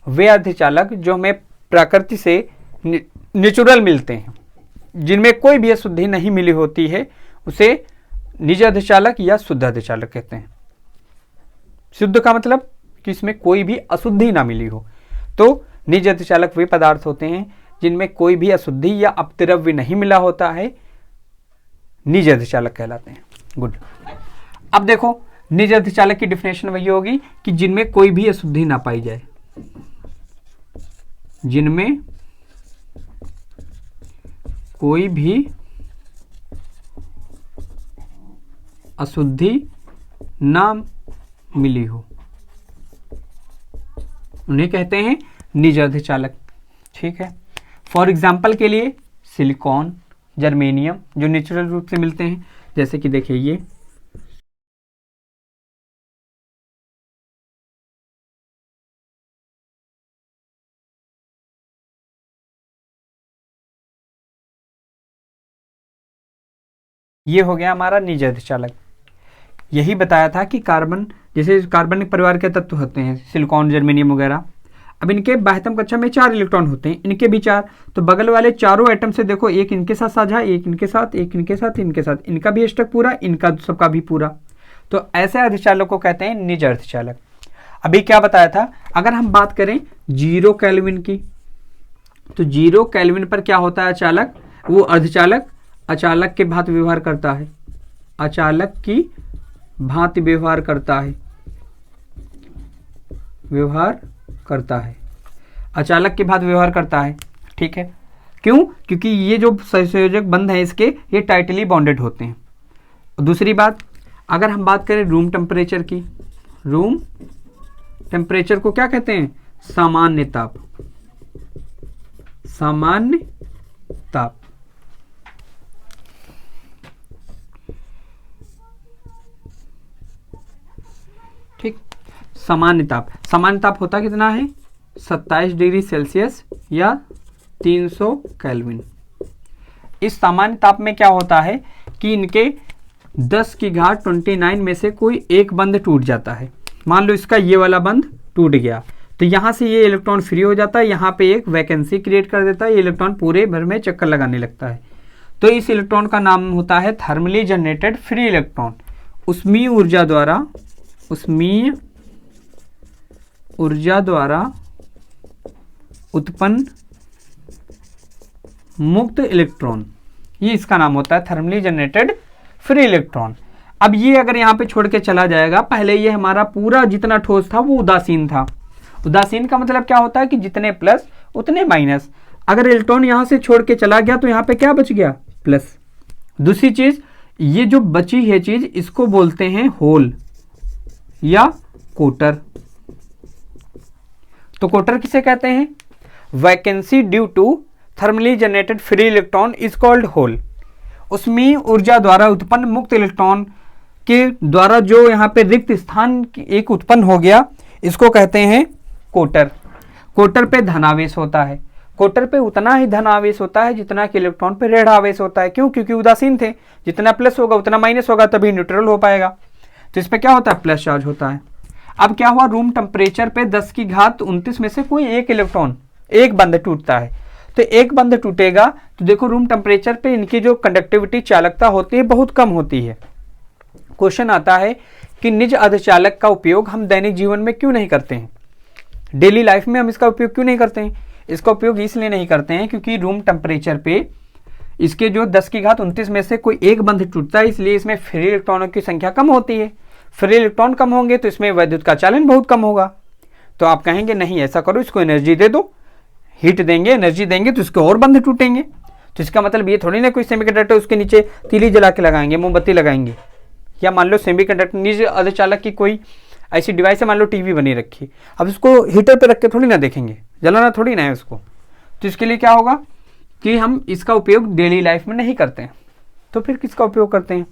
वे अर्धचालक जो हमें प्रकृति से नेचुरल मिलते हैं, जिनमें कोई भी अशुद्धि नहीं मिली होती है, उसे निज अर्धचालक या शुद्ध अर्धचालक कहते हैं। शुद्ध का मतलब कि इसमें कोई भी अशुद्धि ना मिली हो। तो निज अर्धचालक वे पदार्थ होते हैं जिनमें कोई भी अशुद्धि या अपद्रव्य नहीं मिला होता है, निज अर्धचालक कहलाते हैं। गुड। अब देखो निज अर्धचालक की डिफिनेशन वही होगी कि जिनमें कोई भी अशुद्धि ना पाई जाए, जिनमें कोई भी अशुद्धि ना मिली हो, उन्हें कहते हैं निज अर्धचालक। ठीक है। फॉर एग्जाम्पल के लिए सिलिकॉन, जर्मेनियम जो नेचुरल रूप से मिलते हैं, जैसे कि देखिए ये हो गया हमारा निज अर्धचालक। यही बताया था कि कार्बन, जैसे कार्बनिक परिवार के तत्व होते हैं सिलिकॉन, जर्मेनियम वगैरह। अब इनके बाह्यतम कक्षा में 4 इलेक्ट्रॉन होते हैं, इनके भी 4, तो बगल वाले चारों एटम से देखो, एक इनके साथ साझा, एक इनके साथ, एक इनके साथ, इनके साथ, इनका भी अष्टक पूरा, इनका सबका भी पूरा। तो ऐसे अर्धचालक को कहते हैं निज अर्धचालक। अभी क्या बताया था, अगर हम बात करें 0 केल्विन की, तो 0 केल्विन पर क्या होता है अचालक, वो अर्धचालक अचालक के भांति व्यवहार करता है, अचालक की भांति व्यवहार करता है, व्यवहार करता है, अचालक के भांति व्यवहार करता है। ठीक है, क्यों? क्योंकि ये जो सहसंयोजक बंध हैं इसके, ये टाइटली बॉन्डेड होते हैं। दूसरी बात, अगर हम बात करें रूम टेम्परेचर की, रूम टेम्परेचर को क्या कहते हैं? सामान्य ताप, सामान्य ताप। ठीक, सामान्य ताप, सामान्य ताप होता कितना है? 27 डिग्री सेल्सियस या 300 केल्विन। इस सामान्य ताप में क्या होता है कि इनके 10 की घात 29 में से कोई एक बंध टूट जाता है। मान लो इसका ये वाला बंध टूट गया, तो यहाँ से ये इलेक्ट्रॉन फ्री हो जाता है, यहाँ पे एक वैकेंसी क्रिएट कर देता है, ये इलेक्ट्रॉन पूरे भर में चक्कर लगाने लगता है। तो इस इलेक्ट्रॉन का नाम होता है थर्मली जनरेटेड फ्री इलेक्ट्रॉन। उष्मीय ऊर्जा द्वारा, उष्मीय ऊर्जा द्वारा उत्पन्न मुक्त इलेक्ट्रॉन, ये इसका नाम होता है थर्मली जनरेटेड फ्री इलेक्ट्रॉन। अब ये अगर यहाँ पे छोड़ के चला जाएगा, पहले ये हमारा पूरा जितना ठोस था वो उदासीन था। उदासीन का मतलब क्या होता है कि जितने प्लस उतने माइनस। अगर इलेक्ट्रॉन यहाँ से छोड़ के चला गया तो यहाँ पे क्या बच गया? प्लस। दूसरी चीज, ये जो बची है चीज, इसको बोलते हैं होल या कोटर। तो कोटर किसे कहते हैं? Vacancy due to thermally generated free electron is called hole. उसमें ऊर्जा द्वारा उत्पन्न मुक्त इलेक्ट्रॉन के द्वारा जो यहाँ पे रिक्त स्थान एक उत्पन्न हो गया, इसको कहते हैं कोटर। कोटर पे धनावेश होता है, कोटर पे उतना ही धनावेश होता है जितना कि इलेक्ट्रॉन पे ऋण आवेश होता है। क्यों? क्योंकि उदासीन थे, जितना प्लस होगा उतना माइनस होगा, तभी न्यूट्रल हो पाएगा। तो इस पे क्या होता है? प्लस चार्ज होता है। अब क्या हुआ? रूम टेम्परेचर पे 10 की घात 29 में से कोई एक इलेक्ट्रॉन, एक बंध टूटता है। तो एक बंध टूटेगा तो देखो रूम टेम्परेचर पे इनकी जो कंडक्टिविटी, चालकता होती है, बहुत कम होती है। क्वेश्चन आता है कि निज अर्धचालक का उपयोग हम दैनिक जीवन में क्यों नहीं करते हैं? डेली लाइफ में हम इसका उपयोग क्यों नहीं करते हैं? इसका उपयोग इसलिए नहीं करते हैं क्योंकि रूम टेम्परेचर पे इसके जो 10 की घात 29 में से कोई एक बंध टूटता है, इसलिए इसमें फ्री इलेक्ट्रॉनों की संख्या कम होती है। फ्री इलेक्ट्रॉन कम होंगे तो इसमें विद्युत का चालन बहुत कम होगा। तो आप कहेंगे नहीं, ऐसा करो, इसको एनर्जी दे दो, हीट देंगे, एनर्जी देंगे तो इसके और बंध टूटेंगे। तो इसका मतलब ये थोड़ी ना कोई सेमीकंडक्टर उसके नीचे तीली जला के लगाएंगे, मोमबत्ती लगाएंगे। या मान लो सेमीकंडक्टर निज अर्धचालक की कोई ऐसी डिवाइस है, मान लो टीवी बनी रखी, अब इसको हीटर पे रख के थोड़ी ना देखेंगे, जलाना थोड़ी ना है उसको। तो इसके लिए क्या होगा कि हम इसका उपयोग डेली लाइफ में नहीं करते हैं। तो फिर किसका उपयोग करते हैं?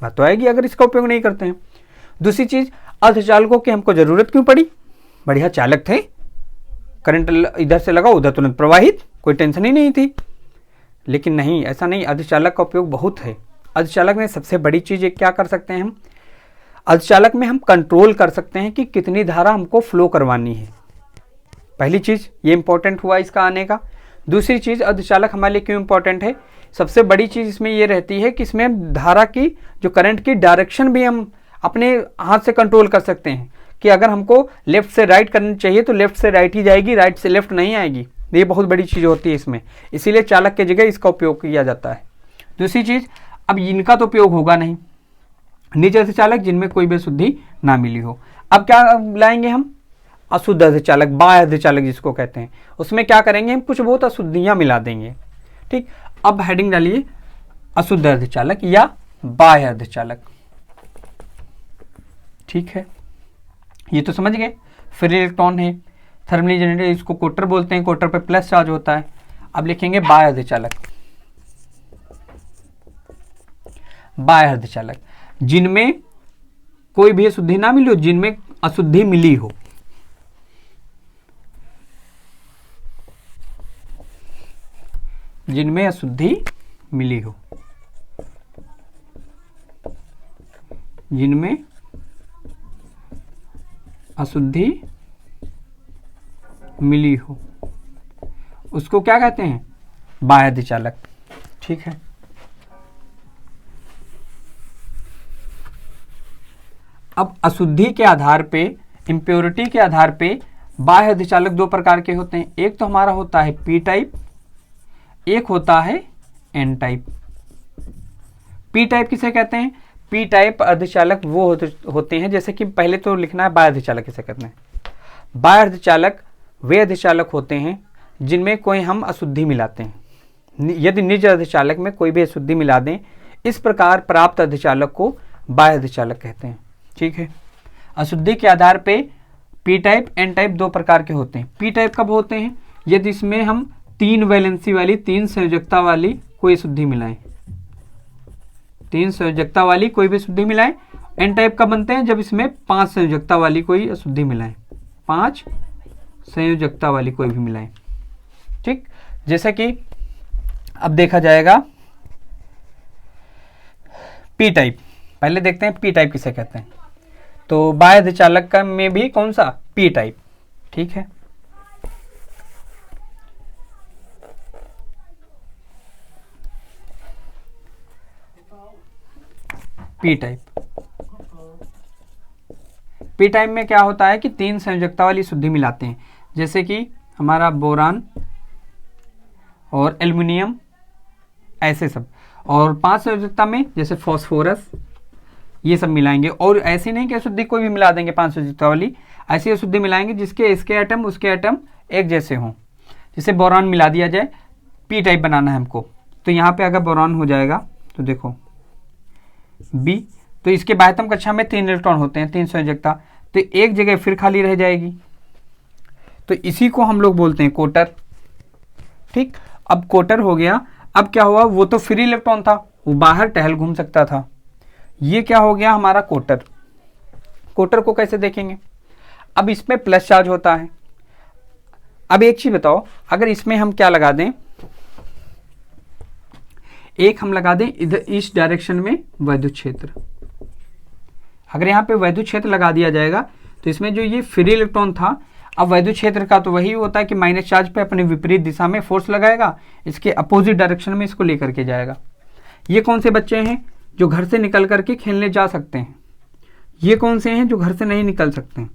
बात तो आएगी अगर इसका उपयोग नहीं करते हैं। दूसरी चीज, अर्धचालकों की हमको जरूरत क्यों पड़ी? बढ़िया चालक थे, करंट इधर से लगा उधर तुरंत प्रवाहित, कोई टेंशन ही नहीं थी। लेकिन नहीं, ऐसा नहीं, अर्धचालक का उपयोग बहुत है। अर्धचालक में सबसे बड़ी चीज क्या कर सकते हैं हम? अर्धचालक में हम कंट्रोल कर सकते हैं कि कितनी धारा हमको फ्लो करवानी है। पहली चीज ये इंपॉर्टेंट हुआ इसका आने का। दूसरी चीज, अर्धचालक हमारे लिए क्यों इंपॉर्टेंट है? सबसे बड़ी चीज इसमें ये रहती है कि इसमें धारा की, जो करंट की डायरेक्शन भी हम अपने हाथ से कंट्रोल कर सकते हैं कि अगर हमको लेफ्ट से राइट करनी चाहिए तो लेफ्ट से राइट ही जाएगी, राइट से लेफ्ट नहीं आएगी। ये बहुत बड़ी चीज़ होती है इसमें, इसीलिए चालक की जगह इसका उपयोग किया जाता है। दूसरी चीज़, अब इनका तो उपयोग होगा नहीं, निज अर्धचालक जिनमें कोई भी अशुद्धि ना मिली हो। अब क्या लाएंगे हम? अशुद्ध अर्धचालक, बाह्य अर्धचालक जिसको कहते हैं, उसमें क्या करेंगे हम? कुछ बहुत अशुद्धियाँ मिला देंगे। ठीक, अब हेडिंग डालिए अशुद्ध अर्धचालक या बाह्य अर्धचालक। ठीक है, ये तो समझ गए। फ्री इलेक्ट्रॉन है, थर्मली जनरेटेड, इसको कोटर बोलते हैं, कोटर पे प्लस चार्ज होता है। अब लिखेंगे बाह्य अर्धचालक। बाह्य अर्धचालक जिनमें कोई भी अशुद्धि ना मिली हो, जिनमें अशुद्धि मिली हो। जिनमें अशुद्धि मिली हो, जिनमें अशुद्धि मिली हो, उसको क्या कहते हैं? बाह्य अर्धचालक। ठीक है, अब अशुद्धि के आधार पे, इम्प्योरिटी के आधार पे बाह्य अर्धचालक दो प्रकार के होते हैं। एक तो हमारा होता है पी टाइप, एक होता है एन टाइप। पी टाइप किसे कहते हैं? पी टाइप अर्धचालक वो होते हैं, जैसे कि पहले तो लिखना है बाह्य अर्धचालक किसे कहते हैं। बाह्य अर्धचालक वे अर्धचालक होते हैं जिनमें कोई हम अशुद्धि मिलाते हैं। यदि निज अर्धचालक में कोई भी अशुद्धि मिला दें, इस प्रकार प्राप्त अर्धचालक को बाह्य अर्धचालक कहते हैं। ठीक है। अशुद्धि के आधार पे पी टाइप एन टाइप दो प्रकार के होते हैं। पी टाइप कब होते हैं? यदि इसमें हम 3 वैलेंसी वाली 3 संयोजकता वाली कोई अशुद्धि मिलाएं, 3 संयोजकता वाली कोई भी अशुद्धि मिलाएं। एन टाइप का बनते हैं जब इसमें 5 संयोजकता वाली कोई अशुद्धि मिलाएं, 5 संयोजकता वाली कोई भी मिलाएं। ठीक, जैसे कि अब देखा जाएगा पी टाइप। पहले देखते हैं पी टाइप किसे कहते हैं। तो बाह्य अर्धचालक का में भी कौन सा? P type. ठीक है। पी टाइप, पी टाइप में क्या होता है कि 3 संयोजकता वाली शुद्धि मिलाते हैं, जैसे कि हमारा बोरान और एल्युमिनियम, ऐसे सब। और 5 संयोजकता में जैसे फास्फोरस, ये सब मिलाएंगे। और ऐसे नहीं कि अशुद्धि कोई भी मिला देंगे 5 संयोजकता वाली, ऐसी अशुद्धि मिलाएंगे जिसके इसके एटम उसके एटम एक जैसे हों। जैसे बोरान मिला दिया जाए, पी टाइप बनाना है हमको, तो यहाँ पे अगर बोरान हो जाएगा तो देखो बी, तो इसके बाह्यतम कक्षा में 3 इलेक्ट्रॉन होते हैं, 3 संयोजकता, तो एक जगह फिर खाली रह जाएगी, तो इसी को हम लोग बोलते हैं कोटर। ठीक, अब कोटर हो गया। अब क्या हुआ, वो तो फ्री इलेक्ट्रॉन था, वो बाहर टहल घूम सकता था। ये क्या हो गया हमारा कोटर। कोटर को कैसे देखेंगे? अब इसमें प्लस चार्ज होता है। अब एक चीज बताओ, अगर इसमें हम क्या लगा दें, एक हम लगा दें इधर इस डायरेक्शन में वैद्युत क्षेत्र, अगर यहाँ पे वैद्युत क्षेत्र लगा दिया जाएगा तो इसमें जो ये फ्री इलेक्ट्रॉन था, अब वैद्युत क्षेत्र का तो वही होता है कि माइनस चार्ज पे अपने विपरीत दिशा में फोर्स लगाएगा, इसके अपोजिट डायरेक्शन में इसको लेकर के जाएगा। ये कौन से बच्चे हैं जो घर से निकल करके खेलने जा सकते हैं? ये कौन से हैं जो घर से नहीं निकल सकते हैं?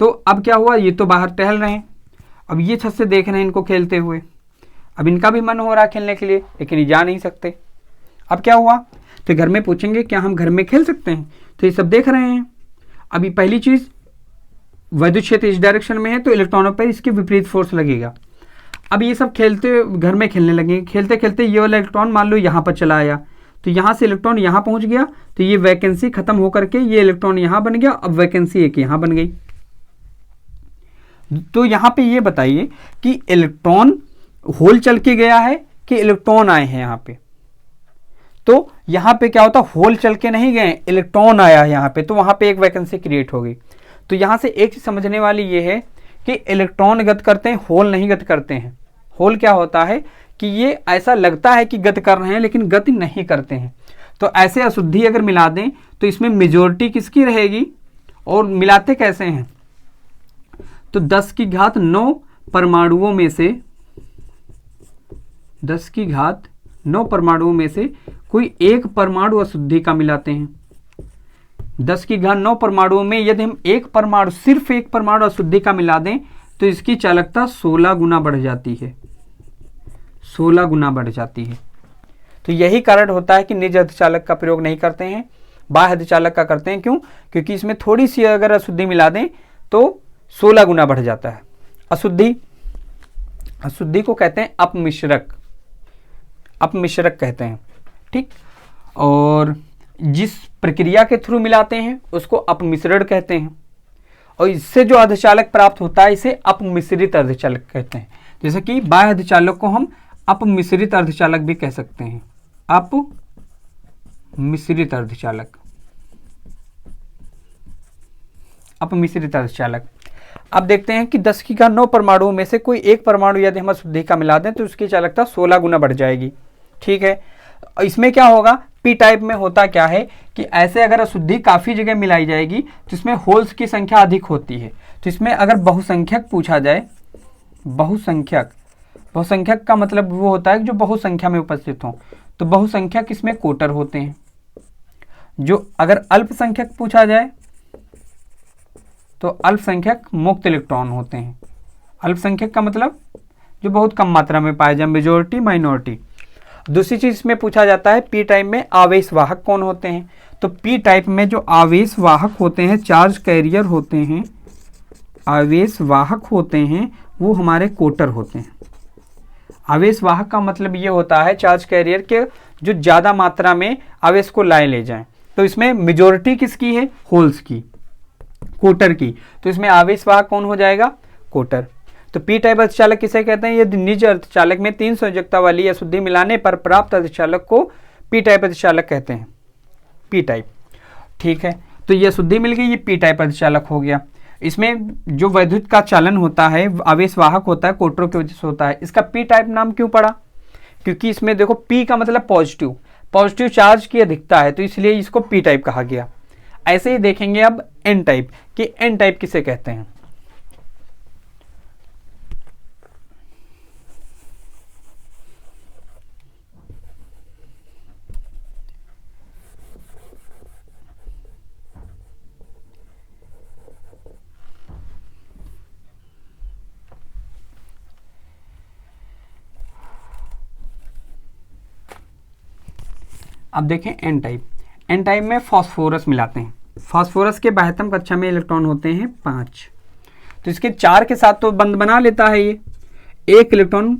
तो अब क्या हुआ, ये तो बाहर टहल रहे हैं, अब ये छत से देख रहे हैं इनको खेलते हुए, अब इनका भी मन हो रहा है खेलने के लिए, लेकिन ये जा नहीं सकते। अब क्या हुआ, तो घर में पूछेंगे क्या हम घर में खेल सकते हैं? तो ये सब देख रहे हैं। अभी पहली चीज, वैद्युत क्षेत्र इस डायरेक्शन में है तो इलेक्ट्रॉनों पर इसके विपरीत फोर्स लगेगा। अब ये सब खेलते घर में खेलने लगे, खेलते खेलते ये वाला इलेक्ट्रॉन मान लो यहाँ पर चला आया, तो यहाँ से इलेक्ट्रॉन यहाँ पहुँच गया, तो ये वैकेंसी खत्म होकर के ये इलेक्ट्रॉन यहाँ बन गया, अब वैकेंसी एक यहाँ बन गई। तो यहाँ पे ये बताइए कि इलेक्ट्रॉन होल चल के गया है कि इलेक्ट्रॉन आए हैं यहाँ पे? तो यहाँ पे क्या होता, होल चल के नहीं गए, इलेक्ट्रॉन आया है यहाँ पे, तो वहाँ पे एक वैकेंसी क्रिएट हो गई। तो यहाँ से एक चीज समझने वाली ये है कि इलेक्ट्रॉन गति करते हैं, होल नहीं गति करते हैं। होल क्या होता है कि ये ऐसा लगता है कि गति कर रहे हैं लेकिन गति नहीं करते हैं। तो ऐसे अशुद्धि अगर मिला दें तो इसमें मेजोरिटी किसकी रहेगी, और मिलाते कैसे हैं? तो 10⁹ परमाणुओं में से 10⁹ परमाणुओं में से कोई एक परमाणु अशुद्धि का मिलाते हैं। 10⁹ परमाणुओं में यदि हम एक परमाणु, सिर्फ एक परमाणु अशुद्धि का मिला दें तो इसकी चालकता 16 गुना बढ़ जाती है, 16 गुना बढ़ जाती है। तो यही कारण होता है कि निज अर्धचालक का प्रयोग नहीं करते हैं, बाह्य अर्धचालक का करते हैं। क्यों? क्योंकि इसमें थोड़ी सी अगर अशुद्धि मिला दें तो 16 गुना बढ़ जाता है। अशुद्धि को कहते हैं अपमिश्रक, अपमिश्रक कहते हैं। ठीक, और जिस प्रक्रिया के थ्रू मिलाते हैं उसको अपमिश्रण कहते हैं, और इससे जो अर्धचालक प्राप्त होता है इसे अपमिश्रित अर्धचालक कहते हैं। जैसे कि बाह्य अर्धचालक को हम अपमिश्रित अर्धचालक भी कह सकते हैं, अपमिश्रित अर्धचालक, अपमिश्रित अर्धचालक। अब देखते हैं कि 10⁹ परमाणुओं में से कोई एक परमाणु यदि हम अशुद्धि का मिला दें तो उसकी चालकता 16 गुना बढ़ जाएगी। ठीक है, इसमें क्या होगा, पी टाइप में होता क्या है कि ऐसे अगर अशुद्धि काफ़ी जगह मिलाई जाएगी तो इसमें होल्स की संख्या अधिक होती है। तो इसमें अगर बहुसंख्यक पूछा जाए, बहुसंख्यक, बहुसंख्यक का मतलब वो होता है जो बहुसंख्या में उपस्थित हो, तो बहुसंख्यक इसमें कोटर होते हैं। जो अगर अल्पसंख्यक पूछा जाए तो अल्पसंख्यक मुक्त इलेक्ट्रॉन होते हैं। अल्पसंख्यक का मतलब जो बहुत कम मात्रा में पाए जाए, मेजोरिटी माइनॉरिटी। दूसरी चीज इसमें पूछा जाता है पी टाइप में आवेश वाहक कौन होते हैं। तो पी टाइप में जो आवेश वाहक होते हैं, चार्ज कैरियर होते हैं, आवेश वाहक होते हैं, वो हमारे कोटर होते हैं। आवेश वाहक का मतलब ये होता है चार्ज कैरियर के जो ज़्यादा मात्रा में आवेश को लाए ले जाएं। तो इसमें मेजोरिटी किसकी है, होल्स की, कोटर की। तो इसमें आवेश वाहक कौन हो जाएगा, कोटर। तो पी टाइप अर्धचालक किसे कहते हैं, यदि निज अर्धचालक में 3 संयोजकता वाली अशुद्धि मिलाने पर प्राप्त अर्धचालक को पी टाइप अर्धचालक कहते हैं, पी टाइप। ठीक है, तो ये अशुद्धि मिल गई, ये पी टाइप अर्धचालक हो गया। इसमें जो वैद्युत का चालन होता है, आवेश वाहक होता है, कोटरों की वजह से होता है। इसका पी टाइप नाम क्यों पड़ा, क्योंकि इसमें देखो पी का मतलब पॉजिटिव, पॉजिटिव चार्ज की अधिकता है, तो इसलिए इसको पी टाइप कहा गया। ऐसे ही देखेंगे अब एन टाइप कि एन टाइप किसे कहते हैं। अब देखें एन टाइप। एन टाइप में फास्फोरस मिलाते हैं। फास्फोरस के बाह्यतम कक्षा में इलेक्ट्रॉन होते हैं 5, तो इसके 4 के साथ तो बंद बना लेता है, ये 1 इलेक्ट्रॉन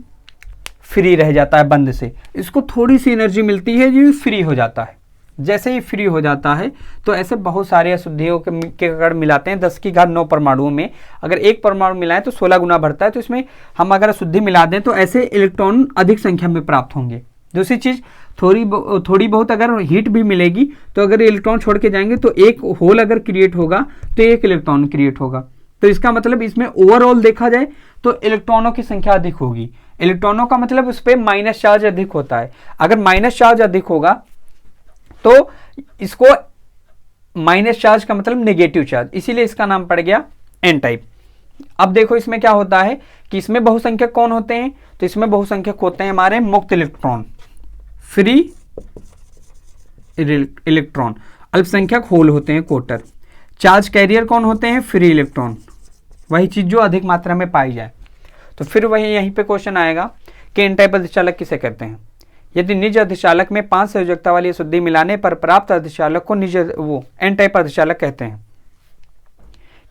फ्री रह जाता है बंद से, इसको थोड़ी सी एनर्जी मिलती है, ये फ्री हो जाता है। जैसे ही फ्री हो जाता है तो ऐसे बहुत सारे अशुद्धियों के अगर मिलाते हैं 10 की घात 9 परमाणुओं में, अगर एक परमाणु मिलाएं तो 16 गुना बढ़ता है। तो इसमें हम अगर अशुद्धि मिला दें तो ऐसे इलेक्ट्रॉन अधिक संख्या में प्राप्त होंगे। दूसरी चीज, थोड़ी बहुत अगर हीट भी मिलेगी तो अगर इलेक्ट्रॉन छोड़ के जाएंगे तो एक होल अगर क्रिएट होगा तो 1 इलेक्ट्रॉन क्रिएट होगा। तो इसका मतलब इसमें ओवरऑल देखा जाए तो इलेक्ट्रॉनों की संख्या अधिक होगी। इलेक्ट्रॉनों का मतलब उस पर माइनस चार्ज अधिक होता है। अगर माइनस चार्ज अधिक होगा तो इसको माइनस चार्ज का मतलब नेगेटिव चार्ज, इसीलिए इसका नाम पड़ गया एन टाइप। अब देखो इसमें क्या होता है कि इसमें बहुसंख्यक कौन होते हैं, तो इसमें बहुसंख्यक होते हैं हमारे मुक्त इलेक्ट्रॉन, फ्री इलेक्ट्रॉन। अल्पसंख्यक होल होते हैं, कोटर। चार्ज कैरियर कौन होते हैं, फ्री इलेक्ट्रॉन, वही चीज जो अधिक मात्रा में पाई जाए। तो फिर वही यहीं पे क्वेश्चन आएगा कि एन टाइप अर्धचालक किसे कहते हैं। यदि निज अर्धचालक में 5 संयोजकता वाली अशुद्धि मिलाने पर प्राप्त अर्धचालक को एन टाइप अर्धचालक कहते हैं।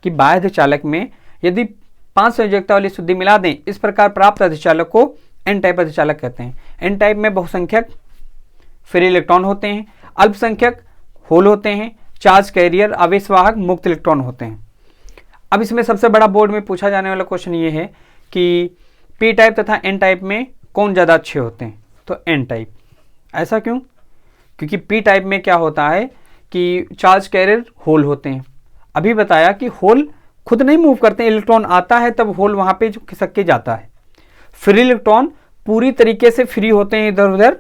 कि बाह्य अर्धचालक में यदि 5 संयोजकता वाली अशुद्धि मिला दें, इस प्रकार प्राप्त अर्धचालक को एन टाइप अर्धचालक कहते हैं। एन टाइप में बहुसंख्यक फ्री इलेक्ट्रॉन होते हैं, अल्पसंख्यक होल होते हैं, चार्ज कैरियर आवेशवाहक मुक्त इलेक्ट्रॉन होते हैं। अब इसमें सबसे बड़ा बोर्ड में पूछा जाने वाला क्वेश्चन ये है कि पी टाइप तथा एन टाइप में कौन ज़्यादा अच्छे होते हैं, तो एन टाइप। ऐसा क्यों, क्योंकि पी टाइप में क्या होता है कि चार्ज कैरियर होल होते हैं। अभी बताया कि होल खुद नहीं मूव करते हैं, इलेक्ट्रॉन आता है तब होल वहाँ पे जो खिसक के जाता है। फ्री इलेक्ट्रॉन पूरी तरीके से फ्री होते हैं इधर उधर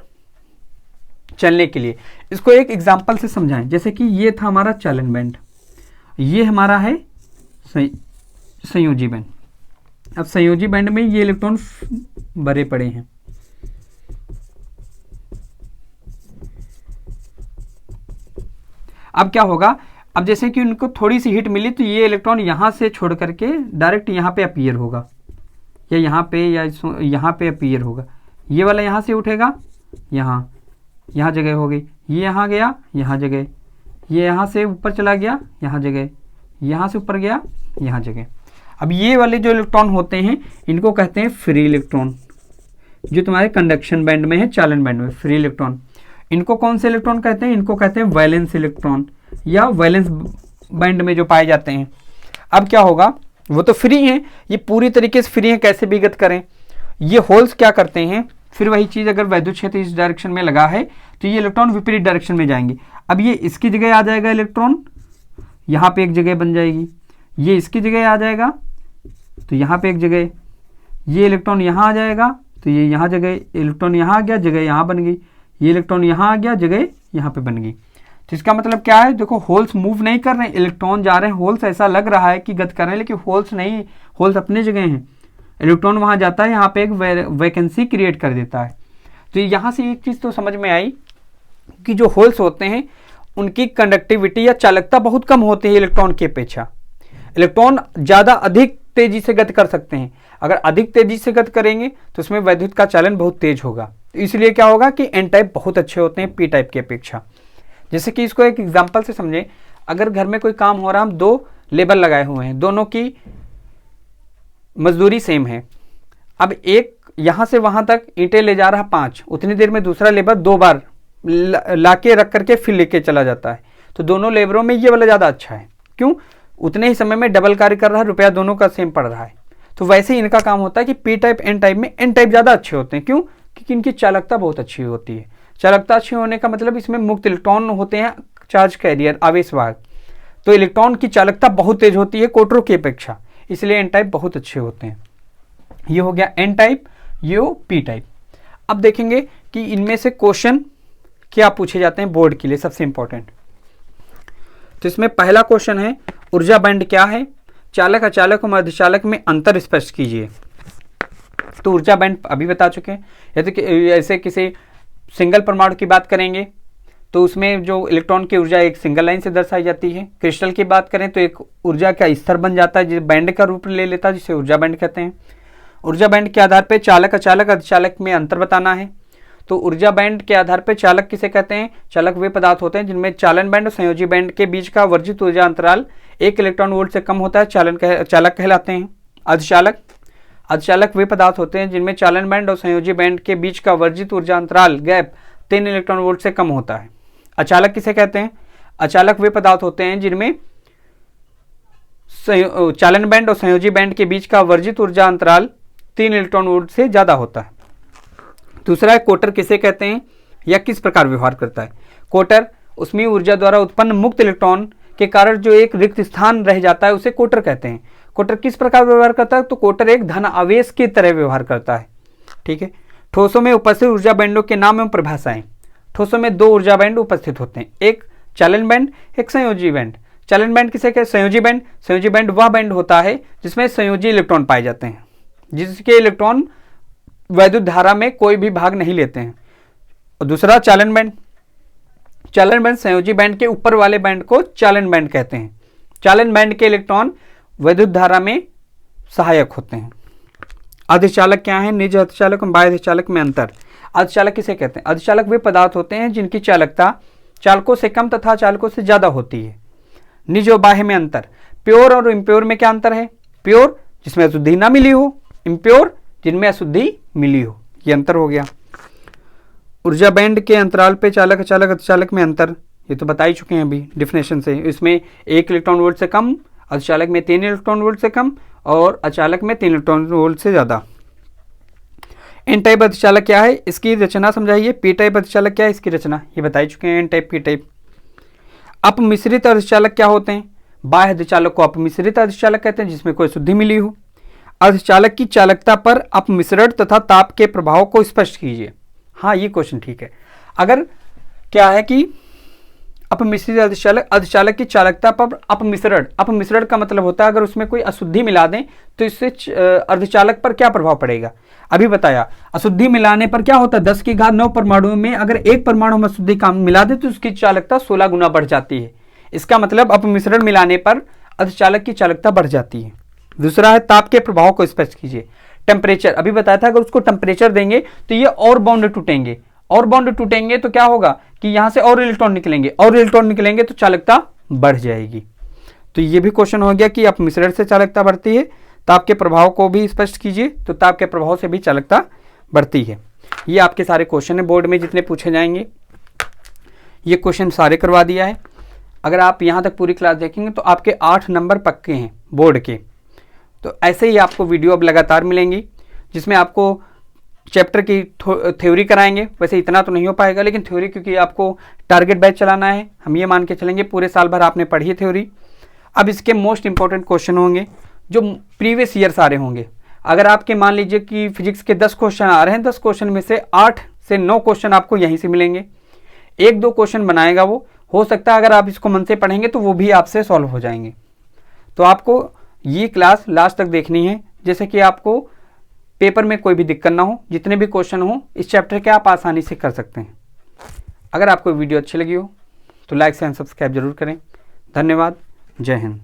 चलने के लिए। इसको एक एग्जांपल से समझाएं, जैसे कि ये था हमारा चालन बैंड, ये हमारा है संयोजी बैंड। अब संयोजी बैंड में ये इलेक्ट्रॉन भरे पड़े हैं, अब क्या होगा, अब जैसे कि उनको थोड़ी सी हीट मिली तो ये इलेक्ट्रॉन यहां से छोड़ करके डायरेक्ट यहां पे अपीयर होगा, या यहाँ पे अपीयर होगा। ये वाला यहाँ से उठेगा, यहाँ जगह हो गई, ये यहाँ गया, यहाँ जगह, ये यहाँ से ऊपर चला गया, यहाँ जगह, यहाँ से ऊपर गया, यहाँ जगह। अब ये वाले जो इलेक्ट्रॉन होते हैं इनको कहते हैं फ्री इलेक्ट्रॉन, जो तुम्हारे कंडक्शन बैंड में है, चालन बैंड में फ्री इलेक्ट्रॉन। इनको कौन से इलेक्ट्रॉन कहते हैं, इनको कहते हैं वैलेंस इलेक्ट्रॉन, या वैलेंस बैंड में जो पाए जाते हैं। अब क्या होगा, वो तो फ्री हैं, ये पूरी तरीके से फ्री हैं, कैसे भी गत करें। ये होल्स क्या करते हैं, फिर वही चीज़, अगर वैद्युत क्षेत्र इस डायरेक्शन में लगा है तो ये इलेक्ट्रॉन विपरीत डायरेक्शन में जाएंगे। अब ये इसकी जगह आ जाएगा इलेक्ट्रॉन, यहाँ पे एक जगह बन जाएगी, ये इसकी जगह आ जाएगा तो यहाँ पे एक जगह, ये इलेक्ट्रॉन यहाँ आ जाएगा तो ये यहाँ जगह, इलेक्ट्रॉन यहाँ आ गया, जगह यहाँ बन गई, ये इलेक्ट्रॉन यहाँ आ गया, जगह यहाँ पे बन गई। तो इसका मतलब क्या है, देखो होल्स मूव नहीं कर रहे हैं, इलेक्ट्रॉन जा रहे हैं, होल्स ऐसा लग रहा है कि गत कर रहे हैं, लेकिन होल्स नहीं, होल्स अपनी जगह हैं। इलेक्ट्रॉन वहाँ जाता है, यहाँ पे एक वैकेंसी क्रिएट कर देता है। तो यहाँ से एक चीज़ तो समझ में आई कि जो होल्स होते हैं उनकी कंडक्टिविटी या चालकता बहुत कम होती है इलेक्ट्रॉन की अपेक्षा। इलेक्ट्रॉन ज़्यादा अधिक तेजी से गति कर सकते हैं। अगर अधिक तेजी से गति करेंगे तो उसमें वैद्युत का चालन बहुत तेज होगा। तो इसलिए क्या होगा कि एन टाइप बहुत अच्छे होते हैं पी टाइप की अपेक्षा। जैसे कि इसको एक एग्जाम्पल से समझें, अगर घर में कोई काम हो रहा है, हम 2 लेबर लगाए हुए हैं, दोनों की मजदूरी सेम है। अब एक यहां से वहां तक ईंटें ले जा रहा 5, उतनी देर में दूसरा लेबर 2 बार लाके रख करके फिर लेके चला जाता है। तो दोनों लेबरों में ये वाला ज़्यादा अच्छा है। क्यों? उतने ही समय में डबल कार्य कर रहा है, रुपया दोनों का सेम पड़ रहा है। तो वैसे ही इनका काम होता है कि पी टाइप एन टाइप में एन टाइप ज़्यादा अच्छे होते हैं। क्यों? क्योंकि इनकी चालकता बहुत अच्छी होती है। चालकता अच्छी होने का मतलब इसमें मुक्त इलेक्ट्रॉन होते हैं, चार्ज कैरियर, आवेशवाहक। तो इलेक्ट्रॉन की चालकता बहुत तेज होती है कोटरों की अपेक्षा, इसलिए एन टाइप बहुत अच्छे होते हैं। ये हो गया एन टाइप, ये पी टाइप। अब देखेंगे कि इनमें से क्वेश्चन क्या पूछे जाते हैं बोर्ड के लिए, सबसे इंपॉर्टेंट। तो इसमें पहला क्वेश्चन है, ऊर्जा बैंड क्या है? चालक, अचालक और अर्धचालक में अंतर स्पष्ट कीजिए। तो ऊर्जा बैंड अभी बता चुके हैं। ऐसे किसी सिंगल परमाणु की बात करेंगे तो उसमें जो इलेक्ट्रॉन की ऊर्जा एक सिंगल लाइन से दर्शाई जाती है। क्रिस्टल की बात करें तो एक ऊर्जा का स्तर बन जाता है, जिसे बैंड का रूप ले लेता है, जिसे ऊर्जा बैंड कहते हैं। ऊर्जा बैंड के आधार पर चालक, अचालक, अर्धचालक में अंतर बताना है। तो ऊर्जा बैंड के आधार पर चालक किसे कहते हैं? चालक वे पदार्थ होते हैं जिनमें चालन बैंड और संयोजी बैंड के बीच का वर्जित ऊर्जा अंतराल 1 इलेक्ट्रॉन वोल्ट से कम होता है, चालक कहलाते हैं। अर्धचालक वे पदार्थ होते हैं जिनमें चालन बैंड और संयोजी बैंड के बीच का वर्जित ऊर्जा अंतराल गैप 3 इलेक्ट्रॉन वोल्ट से कम होता है। अचालक किसे कहते हैं? अचालक वे पदार्थ होते हैं जिनमें चालन बैंड और संयोजी बैंड के बीच का वर्जित ऊर्जा अंतराल 3 इलेक्ट्रॉन वोल्ट से ज्यादा होता है। दूसरा है कोटर किसे कहते हैं या किस प्रकार व्यवहार करता है? कोटर उसमें ऊर्जा द्वारा उत्पन्न मुक्त इलेक्ट्रॉन के कारण जो एक रिक्त स्थान रह जाता है उसे कोटर कहते हैं। कोटर किस प्रकार व्यवहार करता है? तो कोटर एक धन आवेश की तरह व्यवहार करता है। ठीक है। ठोसों में उपस्थित ऊर्जा बैंडों के नाम एवं परिभाषाएं। ठोसों में 2 ऊर्जा बैंड उपस्थित होते हैं, एक चालन बैंड, एक संयोजी बैंड। चालन बैंड किसे कहते हैं? संयोजी बैंड वह बैंड होता है जिसमें संयोजी इलेक्ट्रॉन पाए जाते हैं, जिसके इलेक्ट्रॉन वैद्युत धारा में कोई भी भाग नहीं लेते हैं। और दूसरा चालन बैंड संयोजी बैंड के ऊपर वाले बैंड को चालन बैंड कहते हैं। चालन बैंड के इलेक्ट्रॉन वैद्युत धारा में सहायक होते हैं। अर्धचालक क्या है? निज अर्धचालक और बाह्य अर्धचालक में अंतर। अर्धचालक किसे कहते हैं? अर्धचालक वे पदार्थ होते हैं जिनकी चालकता चालकों से कम तथा चालकों से ज्यादा होती है। निज और बाह्य में अंतर। प्योर और इम्प्योर में क्या अंतर है? प्योर जिसमें अशुद्धि ना मिली हो, इम्प्योर जिनमें अशुद्धि मिली हो, ये अंतर हो गया। ऊर्जा बैंड के अंतराल पे चालक, अचालक, अर्धचालक में अंतर, ये तो बता ही चुके हैं अभी डिफिनेशन से। इसमें 1 इलेक्ट्रॉन वोल्ट से कम, अर्धचालक में 3 इलेक्ट्रॉन वोल्ट से कम और अचालक में 3 इलेक्ट्रॉन वोल्ट से ज्यादा। एन टाइप अर्धचालक क्या है? इसकी रचना समझाइए। पी टाइप अर्धचालक क्या है? इसकी रचना ये बता ही चुके हैं। N type, P type. अपमिश्रित अर्धचालक क्या होते हैं? बाह्य अर्धचालक को अपमिश्रित अर्धचालक कहते हैं जिसमें कोई शुद्धि मिली हो। अर्धचालक की चालकता पर अपमिश्रण तथा ताप के प्रभाव को स्पष्ट कीजिए। हाँ, ये क्वेश्चन ठीक है। अगर क्या है कि अपमिश्रित अर्धचालक की चालकता पर अपमिश्रण का मतलब होता है अगर उसमें कोई अशुद्धि मिला दें तो इससे अर्धचालक पर क्या प्रभाव पड़ेगा। अभी बताया, अशुद्धि मिलाने पर क्या होता है? 10 की घात 9 परमाणुओं में अगर एक परमाणु में अशुद्धि का मिला दे तो उसकी चालकता 16 गुना बढ़ जाती है। इसका मतलब अपमिश्रण मिलाने पर अर्धचालक की चालकता बढ़ जाती है। दूसरा है ताप के प्रभाव को स्पष्ट कीजिए। टेम्परेचर अभी बताया था, अगर उसको टेम्परेचर देंगे तो ये और बॉन्ड टूटेंगे, और बॉन्ड टूटेंगे तो क्या होगा कि यहां से और इलेक्ट्रॉन निकलेंगे तो चालकता बढ़ जाएगी। तो ये भी क्वेश्चन हो गया कि अपमिश्रण से चालकता बढ़ती है। ताप के प्रभाव को भी स्पष्ट कीजिए, तो ताप के प्रभाव से भी चालकता बढ़ती है। ये आपके सारे क्वेश्चन है बोर्ड में जितने पूछे जाएंगे, ये क्वेश्चन सारे करवा दिया है। अगर आप यहाँ तक पूरी क्लास देखेंगे तो आपके 8 नंबर पक्के हैं बोर्ड के। तो ऐसे ही आपको वीडियो अब लगातार मिलेंगी जिसमें आपको चैप्टर की थ्योरी कराएंगे। वैसे इतना तो नहीं हो पाएगा, लेकिन थ्योरी क्योंकि आपको टारगेट बैच चलाना है, हम ये मान के चलेंगे पूरे साल भर आपने पढ़ी है थ्योरी। अब इसके मोस्ट इंपॉर्टेंट क्वेश्चन होंगे जो प्रीवियस ईयर सारे होंगे। अगर आपके मान लीजिए कि फिजिक्स के 10 क्वेश्चन आ रहे हैं, 10 क्वेश्चन में से 8 से 9 क्वेश्चन आपको यहीं से मिलेंगे। 1-2 क्वेश्चन बनाएगा वो, हो सकता है अगर आप इसको मन से पढ़ेंगे तो वो भी आपसे सॉल्व हो जाएंगे। तो आपको ये क्लास लास्ट तक देखनी है, जैसे कि आपको पेपर में कोई भी दिक्कत ना हो, जितने भी क्वेश्चन हो इस चैप्टर के आप आसानी से कर सकते हैं। अगर आपको वीडियो अच्छी लगी हो तो लाइक एंड सब्सक्राइब जरूर करें। धन्यवाद। जय हिंद।